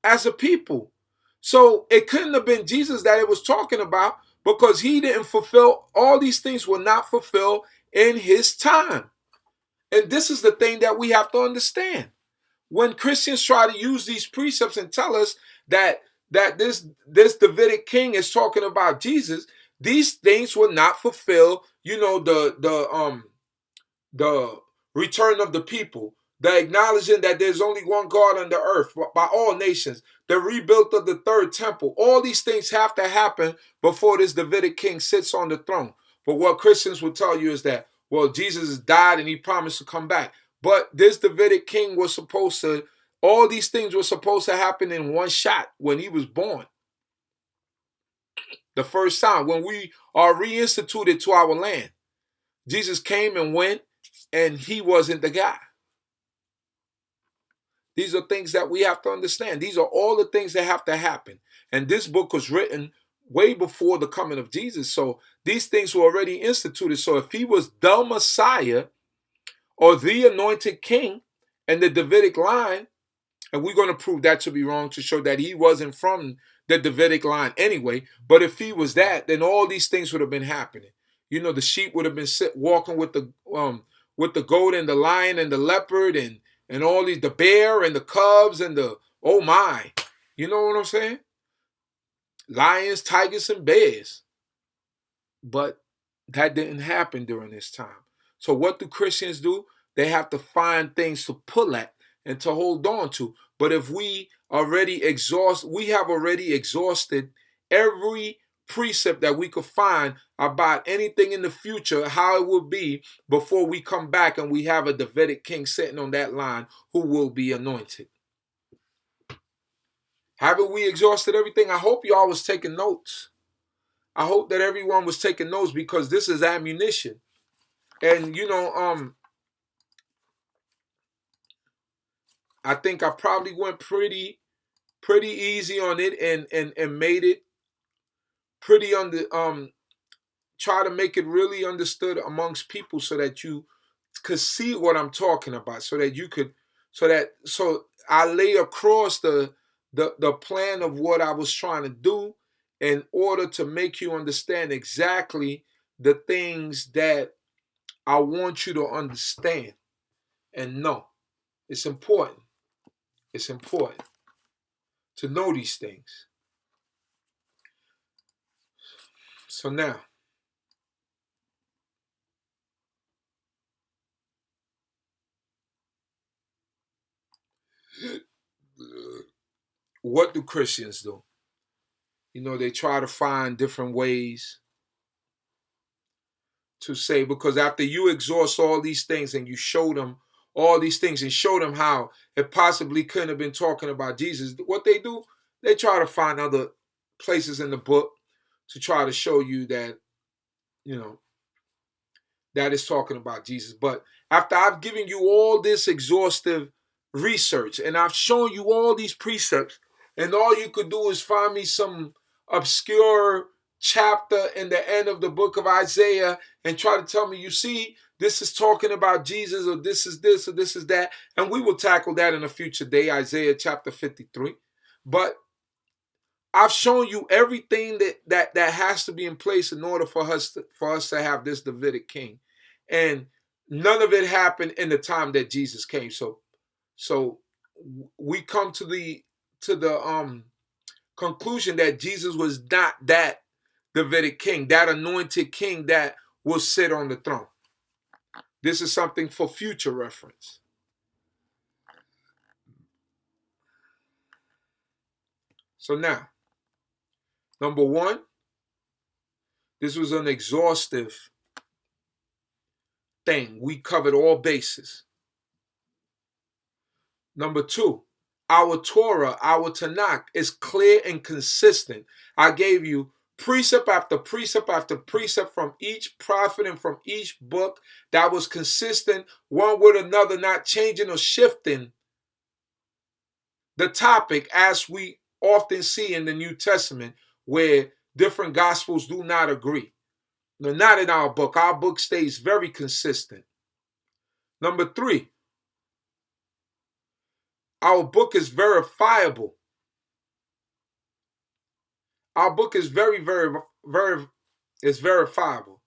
as a people. So it couldn't have been Jesus that it was talking about, because he didn't fulfill, all these things were not fulfilled in his time. And this is the thing that we have to understand. When Christians try to use these precepts and tell us that this Davidic king is talking about Jesus, these things were not fulfilled. The return of the people, the acknowledging that there's only one God on the earth by all nations, the rebuild of the third temple. All these things have to happen before this Davidic king sits on the throne. But what Christians will tell you is that, well, Jesus has died and he promised to come back. But this Davidic king all these things were supposed to happen in one shot when he was born. The first time, when we are reinstituted to our land. Jesus came and went, and he wasn't the guy. These are things that we have to understand. These are all the things that have to happen. And this book was written way before the coming of Jesus. So these things were already instituted. So if he was the Messiah or the anointed king and the Davidic line, and we're going to prove that to be wrong to show that he wasn't from the Davidic line anyway. But if he was that, then all these things would have been happening. The sheep would have been walking with the goat and the lion and the leopard and all these, the bear and the cubs and oh my. You know what I'm saying? Lions, tigers, and bears. But that didn't happen during this time. So what do Christians do? They have to find things to pull at and to hold on to. But if we have already exhausted every precept that we could find about anything in the future, how it will be before we come back and we have a Davidic king sitting on that line who will be anointed. Haven't we exhausted everything? I hope y'all was taking notes. I hope that everyone was taking notes, because this is ammunition. And I think I probably went pretty easy on it and made it pretty try to make it really understood amongst people so that you could see what I'm talking about, so I lay across the plan of what I was trying to do in order to make you understand exactly the things that I want you to understand and know. It's important. It's important. to know these things. So now, what do Christians do? You know, they try to find different ways to say, because after you exhaust all these things and you show them all these things and show them how it possibly couldn't have been talking about Jesus, what they do, they try to find other places in the book to try to show you that, you know, that is talking about Jesus. But after I've given you all this exhaustive research and I've shown you all these precepts, and all you could do is find me some obscure chapter in the end of the book of Isaiah and try to tell me, you see, this is talking about Jesus, or this is this, or this is that. And we will tackle that in a future day, Isaiah chapter 53. But I've shown you everything that has to be in place in order for us to have this Davidic king. And none of it happened in the time that Jesus came. So we come to the conclusion that Jesus was not that Davidic king, that anointed king that will sit on the throne. This is something for future reference. So now, number one, this was an exhaustive thing. We covered all bases. Number two, our Torah, our Tanakh is clear and consistent. I gave you precept after precept after precept from each prophet and from each book that was consistent, one with another, not changing or shifting the topic, as we often see in the New Testament, where different gospels do not agree. No, not in our book. Our book stays very consistent. Number three, our book is verifiable. Our book is very it's verifiable.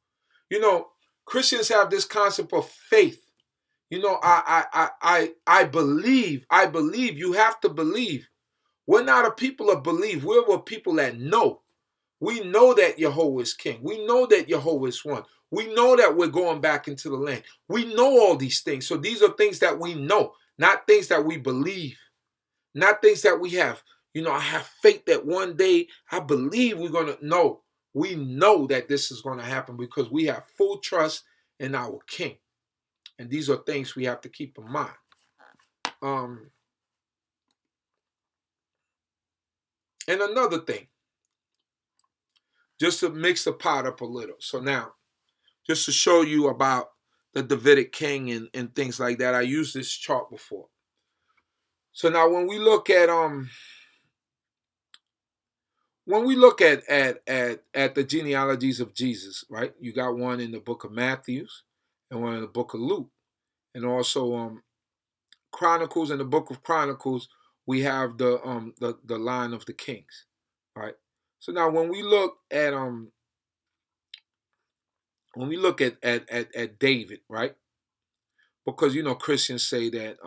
You know, Christians have this concept of faith. You know, I believe. You have to believe. We're not a people of belief. We're a people that know. We know that Jehovah is king. We know that Jehovah is one. We know that we're going back into the land. We know all these things. So these are things that we know, not things that we believe, not things that we have. You know, I have faith that one day I believe we're going to know. We know that this is going to happen because we have full trust in our king. And these are things we have to keep in mind. And another thing, just to mix the pot up a little. So now, just to show you about the Davidic king and things like that, I used this chart before. So now when we look at the genealogies of Jesus, right? You got one in the book of Matthew and one in the book of Luke. And also Chronicles, in the book of Chronicles, we have the line of the kings. Right? So now when we look at David, right? Because you know Christians say that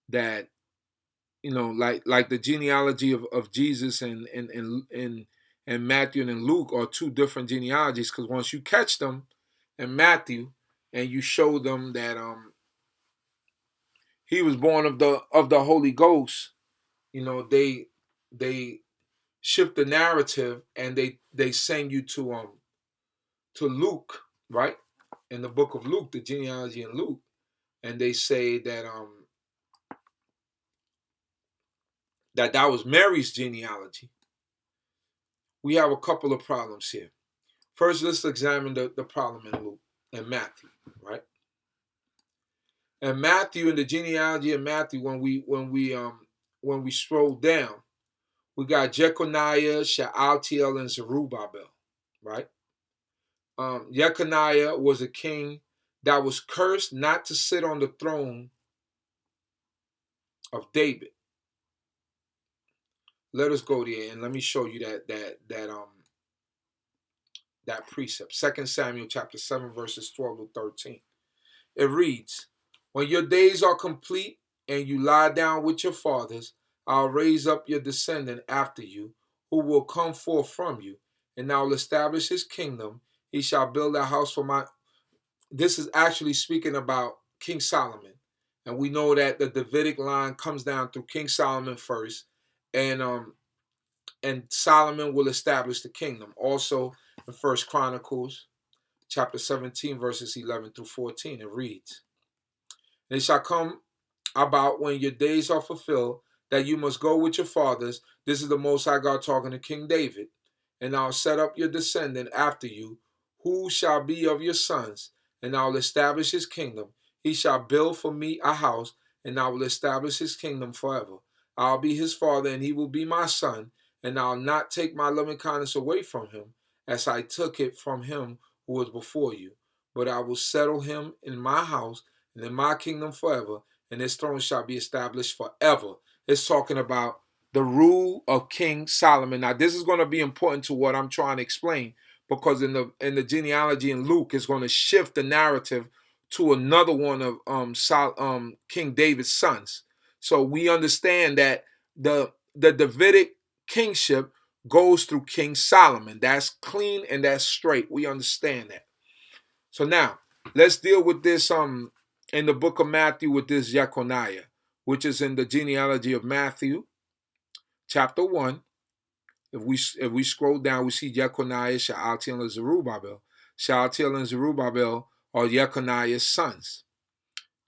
that like the genealogy of Jesus and Matthew and Luke are two different genealogies, because once you catch them in Matthew and you show them that he was born of the Holy Ghost, you know, they shift the narrative and they send you to Luke, right? In the book of Luke, the genealogy in Luke, and they say that that was Mary's genealogy. We have a couple of problems here. First, let's examine the problem in Luke and Matthew, right? And Matthew, in the genealogy of Matthew, when we scroll down, we got Jeconiah, Shealtiel, and Zerubbabel, right? Jeconiah was a king that was cursed not to sit on the throne of David. Let us go there and let me show you that precept. 2 Samuel chapter 7, verses 12 to 13. It reads, When your days are complete and you lie down with your fathers, I'll raise up your descendant after you, who will come forth from you, and I will establish his kingdom. He shall build a house for my... This is actually speaking about King Solomon. And we know that the Davidic line comes down through King Solomon first, and Solomon will establish the kingdom. Also in First Chronicles chapter 17, verses 11 through 14, it reads, "And it shall come about when your days are fulfilled that you must go with your fathers." This is the Most High God talking to King David. "And I'll set up your descendant after you, who shall be of your sons, and I'll establish his kingdom. He shall build for me a house, and I will establish his kingdom forever. I'll be his father, and he will be my son, and I'll not take my loving kindness away from him, as I took it from him who was before you. But I will settle him in my house and in my kingdom forever, and his throne shall be established forever." It's talking about the rule of King Solomon. Now, this is going to be important to what I'm trying to explain, because in the genealogy in Luke, it's going to shift the narrative to another one of King David's sons. So we understand that the Davidic kingship goes through King Solomon. That's clean and that's straight. We understand that. So now let's deal with this in the book of Matthew with this Jeconiah, which is in the genealogy of Matthew, chapter 1. If we scroll down, we see Jeconiah, Shealtiel, and Zerubbabel. Shealtiel and Zerubbabel are Jeconiah's sons.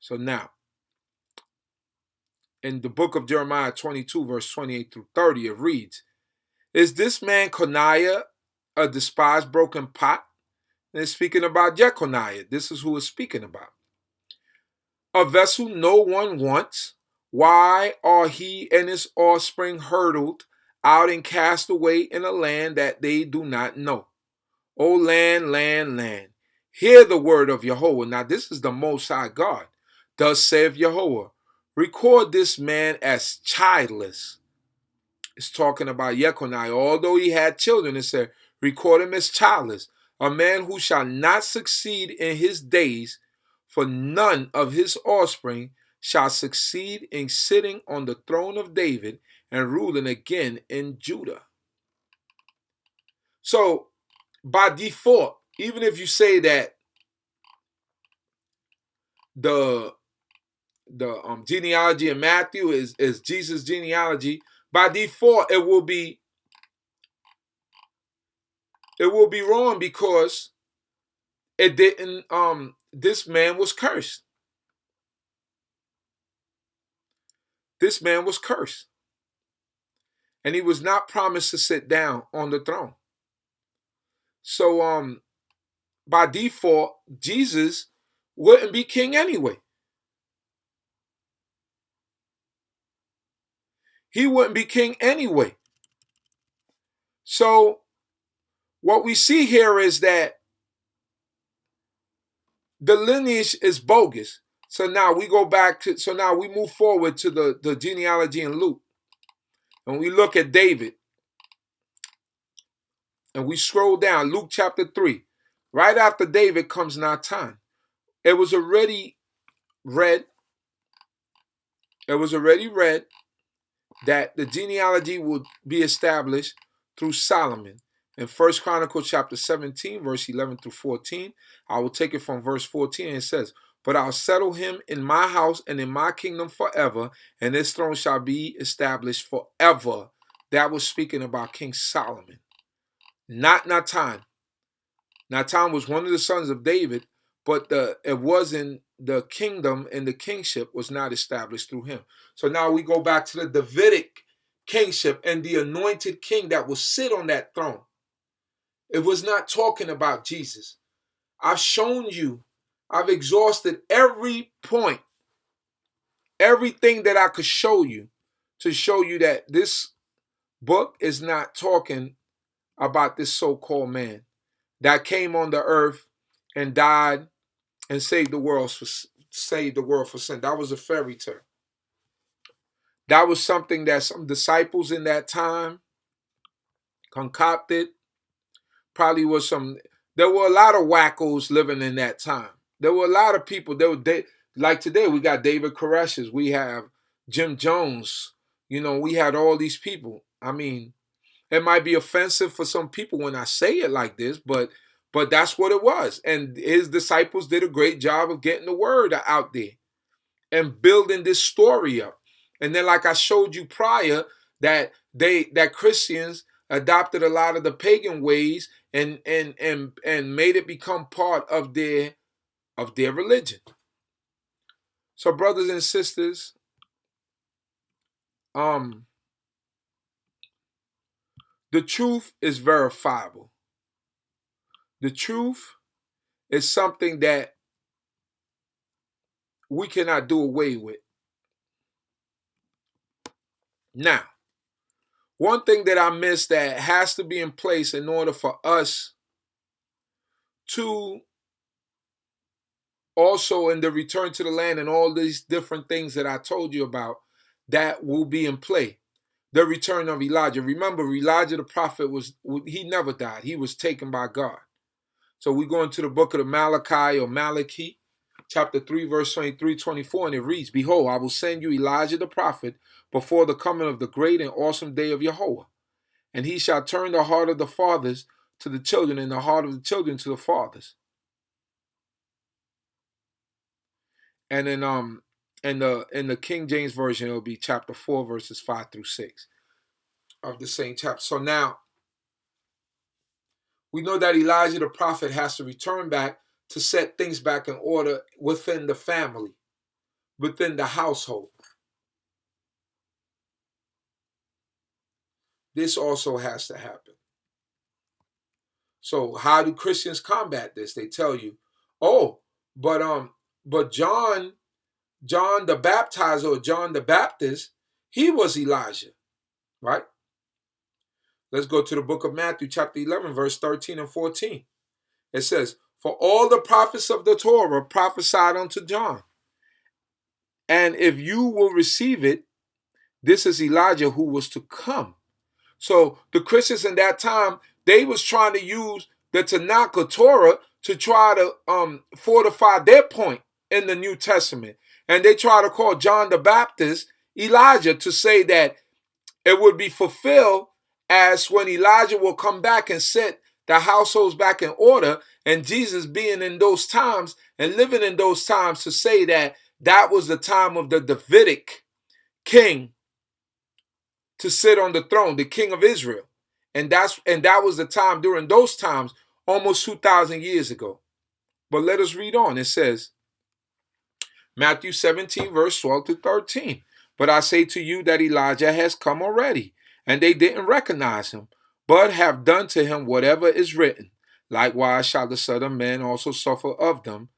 So now, in the book of Jeremiah 22, verse 28 through 30, it reads, "Is this man Coniah a despised broken pot?" And it's speaking about Jeconiah. This is who it's speaking about. "A vessel no one wants. Why are he and his offspring hurtled out and cast away in a land that they do not know? O land, land, land, hear the word of Jehovah." Now this is the Most High God. "Thus saith Jehovah, record this man as childless." It's talking about Jeconiah. Although he had children, it said, record him as childless, a man who shall not succeed in his days, for none of his offspring shall succeed in sitting on the throne of David and ruling again in Judah. So, by default, even if you say that the genealogy in Matthew is Jesus' genealogy, by default it will be wrong, because it didn't this man was cursed. This man was cursed. And he was not promised to sit down on the throne. So by default, Jesus wouldn't be king anyway. He wouldn't be king anyway. So what we see here is that the lineage is bogus. So now we go back to, so now we move forward to the genealogy in Luke. And we look at David. And we scroll down, Luke chapter 3. Right after David comes Nathan. It was already read that the genealogy would be established through Solomon. In First Chronicles chapter 17, verse 11 through 14, I will take it from verse 14, and it says, "But I'll settle him in my house and in my kingdom forever, and his throne shall be established forever." That was speaking about King Solomon, not Nathan. Nathan was one of the sons of David, but it wasn't, the kingdom and the kingship was not established through him. So now we go back to the Davidic kingship and the anointed king that will sit on that throne. It was not talking about Jesus. I've shown you, I've exhausted every point, everything that I could show you, to show you that this book is not talking about this so-called man that came on the earth and died and saved the world for sin. That was a fairy tale. That was something that some disciples in that time concocted. Probably was some. There were a lot of wackos living in that time. There were a lot of people. like today, we got David Koresh, we have Jim Jones. We had all these people. I mean, it might be offensive for some people when I say it like this, but that's what it was. And his disciples did a great job of getting the word out there and building this story up. And then, like I showed you prior, that Christians adopted a lot of the pagan ways and made it become part of their religion. So, brothers and sisters, the truth is verifiable. The truth is something that we cannot do away with. Now, one thing that I missed that has to be in place in order for us to also, in the return to the land and all these different things that I told you about, that will be in play. The return of Elijah. Remember, Elijah the prophet, he never died. He was taken by God. So we go into the book of the Malachi or Malachi, chapter 3, verse 23, 24, and it reads, "Behold, I will send you Elijah the prophet before the coming of the great and awesome day of Yahweh. And he shall turn the heart of the fathers to the children and the heart of the children to the fathers." And then in the King James Version, it'll be chapter 4, verses 5 through 6 of the same chapter. So now we know that Elijah the prophet has to return back to set things back in order within the family, within the household. This also has to happen. So how do Christians combat this? They tell you, oh, but John the Baptizer or John the Baptist, he was Elijah, right? Let's go to the book of Matthew, chapter 11, verse 13 and 14. It says, "For all the prophets of the Torah prophesied unto John. And if you will receive it, this is Elijah who was to come." So the Christians in that time, they was trying to use the Tanakh or Torah to try to fortify their point in the New Testament. And they try to call John the Baptist Elijah to say that it would be fulfilled as when Elijah will come back and set the households back in order, and Jesus being in those times and living in those times, to say that that was the time of the Davidic king to sit on the throne, the king of Israel. And that was the time during those times, almost 2,000 years ago. But let us read on. It says, Matthew 17, verse 12 to 13. "But I say to you that Elijah has come already, and they didn't recognize him, but have done to him whatever is written. Likewise shall the Son of Man also suffer of them."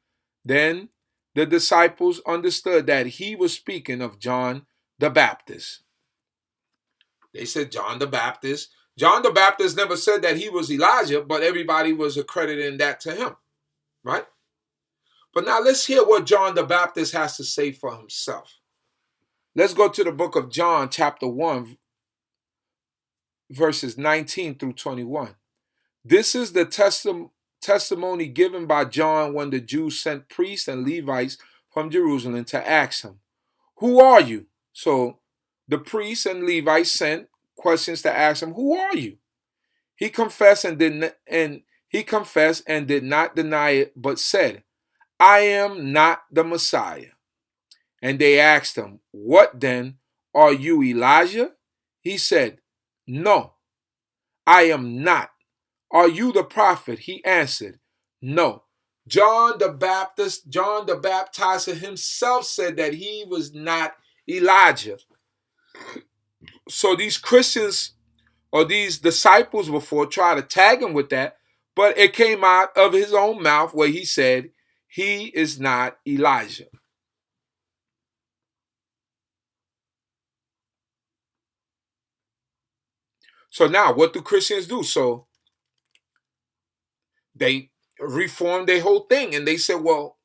Then the disciples understood that he was speaking of John the Baptist. They said John the Baptist. John the Baptist never said that he was Elijah, but everybody was accrediting that to him, right? But now let's hear what John the Baptist has to say for himself. Let's go to the book of John, chapter 1, verses 19 through 21. "This is the testimony given by John when the Jews sent priests and Levites from Jerusalem to ask him, 'Who are you?' So the priests and Levites sent questions to ask him, 'Who are you?' He confessed and did not deny it, but said, 'I am not the Messiah.' And they asked him, 'What then? Are you Elijah?' He said, 'No, I am not.' 'Are you the prophet?' He answered, 'No.'" John the Baptizer himself said that he was not Elijah. So these Christians or these disciples before tried to tag him with that, but it came out of his own mouth where he said he is not Elijah. So now what do Christians do? So they reformed their whole thing and they said, well,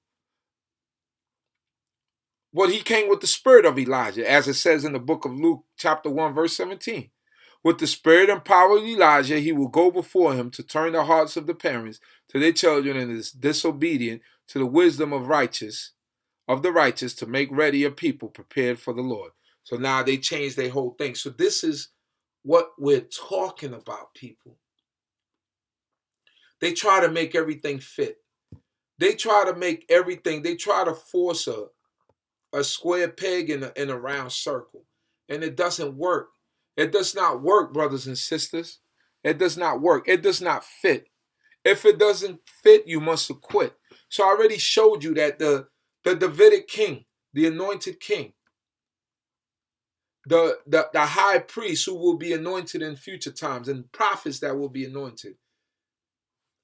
he came with the spirit of Elijah, as it says in the book of Luke, chapter 1, verse 17. "With the spirit and power of Elijah, he will go before him to turn the hearts of the parents to their children and is disobedient to the wisdom of righteous, of the righteous to make ready a people prepared for the Lord. So now they changed their whole thing. So this is what we're talking about, people. They try to make everything fit. They try to make everything, they try to force a square peg in a round circle. And it doesn't work. It does not work, brothers and sisters. It does not work. It does not fit. If it doesn't fit, you must acquit. So I already showed you that the Davidic king, the anointed king, the high priest who will be anointed in future times, and prophets that will be anointed.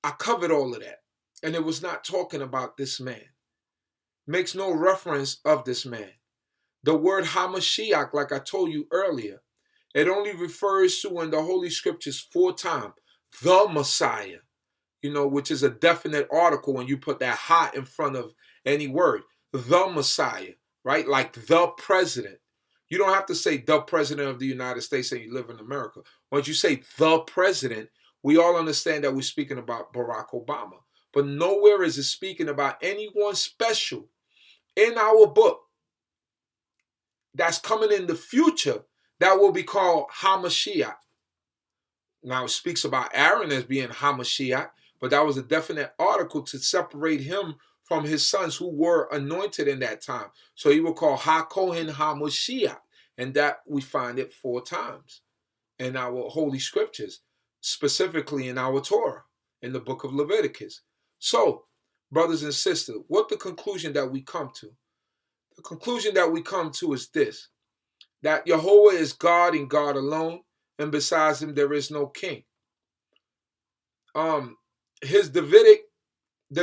I covered all of that. And it was not talking about this man. Makes no reference of this man. The word Hamashiach, like I told you earlier, it only refers to in the Holy Scriptures 4 times, the Messiah, which is a definite article when you put that ha in front of any word. The Messiah, right? Like the president. You don't have to say the president of the United States and you live in America. Once you say the president, we all understand that we're speaking about Barack Obama. But nowhere is it speaking about anyone special in our book that's coming in the future that will be called Hamashiach. Now it speaks about Aaron as being Hamashiach, but that was a definite article to separate him from his sons who were anointed in that time. So he will call HaKohen Hamashiach, and that we find it 4 times in our holy scriptures, specifically in our Torah, in the book of Leviticus. So, brothers and sisters, what the conclusion that we come to? The conclusion that we come to is this, that Yahweh is God and God alone, and besides him there is no king. The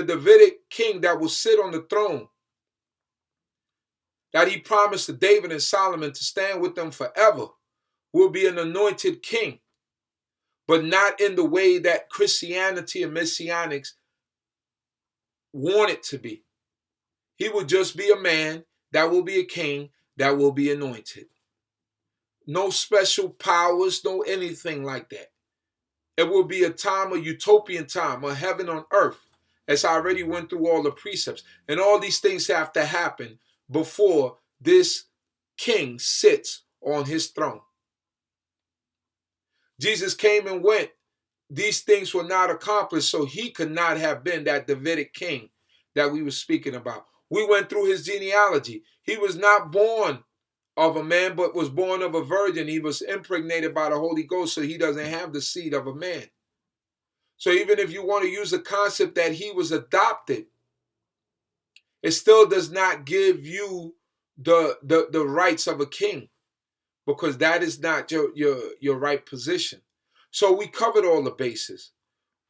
Davidic king that will sit on the throne, that he promised to David and Solomon to stand with them forever, will be an anointed king, but not in the way that Christianity and Messianics want it to be. He will just be a man that will be a king that will be anointed. No special powers, no anything like that. It will be a time, a utopian time, a heaven on earth, as I already went through all the precepts. And all these things have to happen before this king sits on his throne. Jesus came and went. These things were not accomplished, so he could not have been that Davidic king that we were speaking about. We went through his genealogy. He was not born of a man, but was born of a virgin. He was impregnated by the Holy Ghost, so he doesn't have the seed of a man. So even if you want to use the concept that he was adopted, it still does not give you the rights of a king, because that is not your right position. So we covered all the bases.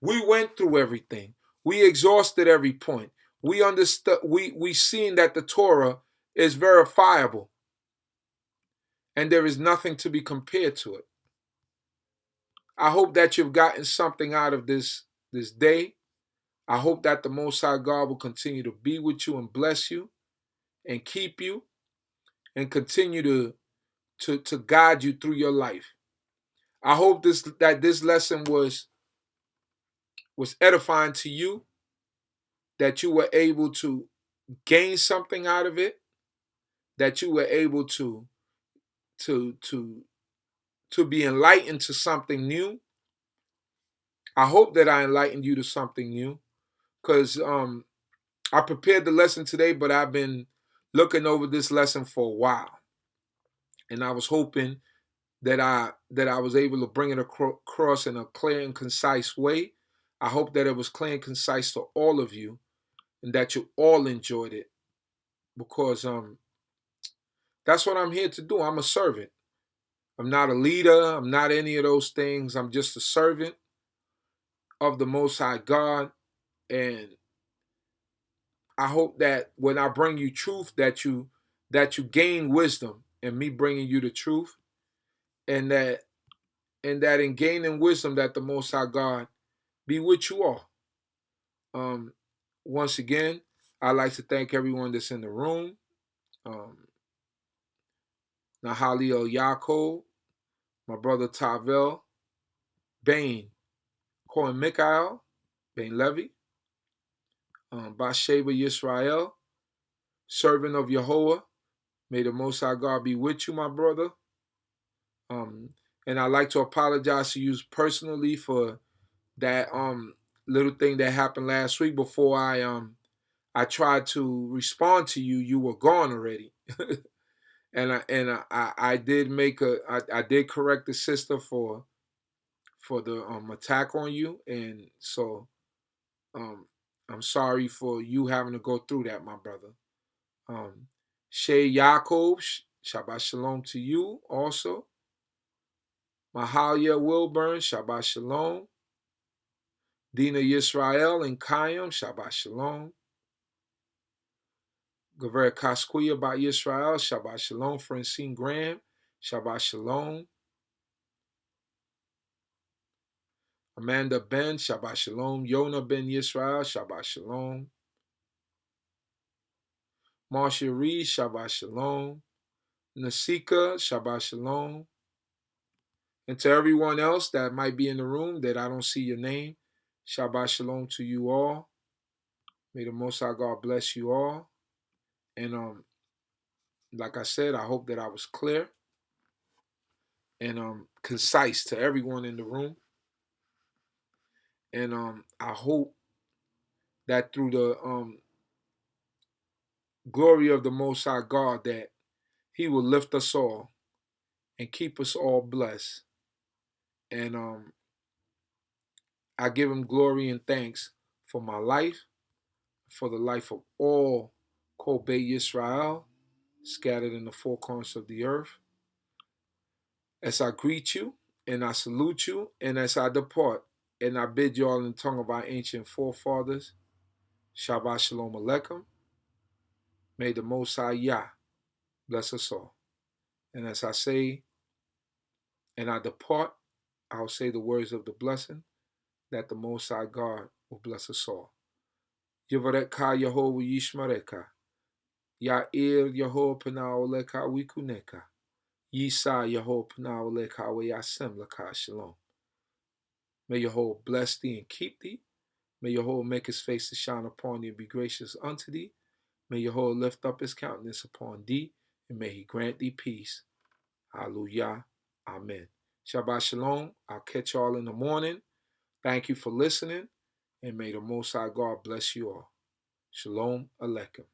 We went through everything. We exhausted every point. We understood. We seen that the Torah is verifiable, and there is nothing to be compared to it. I hope that you've gotten something out of this day. I hope that the Most High God will continue to be with you and bless you and keep you and continue to guide you through your life. I hope that this lesson was edifying to you, that you were able to gain something out of it, that you were able to be enlightened to something new. I hope that I enlightened you to something new, because I prepared the lesson today, but I've been looking over this lesson for a while, and I was hoping that I was able to bring it across in a clear and concise way. I hope that it was clear and concise to all of you, and that you all enjoyed it, because that's what I'm here to do. I'm a servant. I'm not a leader. I'm not any of those things. I'm just a servant of the Most High God, and I hope that when I bring you truth, that you gain wisdom in me bringing you the truth, and that in gaining wisdom, that the Most High God be with you all. Once again, I'd like to thank everyone that's in the room. Nahali Yaakov, my brother Tavel, Bain, Cohen Mikael, Bain Levy, Basheba Yisrael, servant of Yahweh. May the Most High God be with you, my brother. And I'd like to apologize to you personally for that little thing that happened last week. Before I tried to respond to you, you were gone already. and I did I did correct the sister for the attack on you, and so I'm sorry for you having to go through that, my brother. Shay Yaakov, Shabbat Shalom to you also. Mahalia Wilburn, Shabbat Shalom. Dina Yisrael and Kayam, Shabbat Shalom. Gaver Kaskuya by Yisrael, Shabbat Shalom. Francine Graham, Shabbat Shalom. Amanda Ben, Shabbat Shalom. Yona Ben Yisrael, Shabbat Shalom. Marcia Reed, Shabbat Shalom. Nasika, Shabbat Shalom. And to everyone else that might be in the room that I don't see your name, Shabbat Shalom to you all. May the Most High God bless you all. And like I said, I hope that I was clear and concise to everyone in the room. And I hope that through the glory of the Most High God, that He will lift us all and keep us all blessed. And I give Him glory and thanks for my life, for the life of all Kobe Yisrael scattered in the four corners of the earth. As I greet you and I salute you, and as I depart, and I bid you all in the tongue of our ancient forefathers, Shabbat Shalom Aleichem. May the Most High Yah bless us all. And as I say, and I depart, I'll say the words of the blessing, that the Most High God will bless us all. Yivareka Yehovah Yishmareka. Ya'ir Yehovah Panao Leka Wikuneka. Yisa Yehovah Panao Leka Wayasem Leka Shalom. May Yehovah bless thee and keep thee. May Yehovah make his face to shine upon thee and be gracious unto thee. May Yehovah lift up his countenance upon thee, and may he grant thee peace. Hallelujah. Amen. Shabbat Shalom. I'll catch y'all in the morning. Thank you for listening, and may the Most High God bless you all. Shalom Aleichem.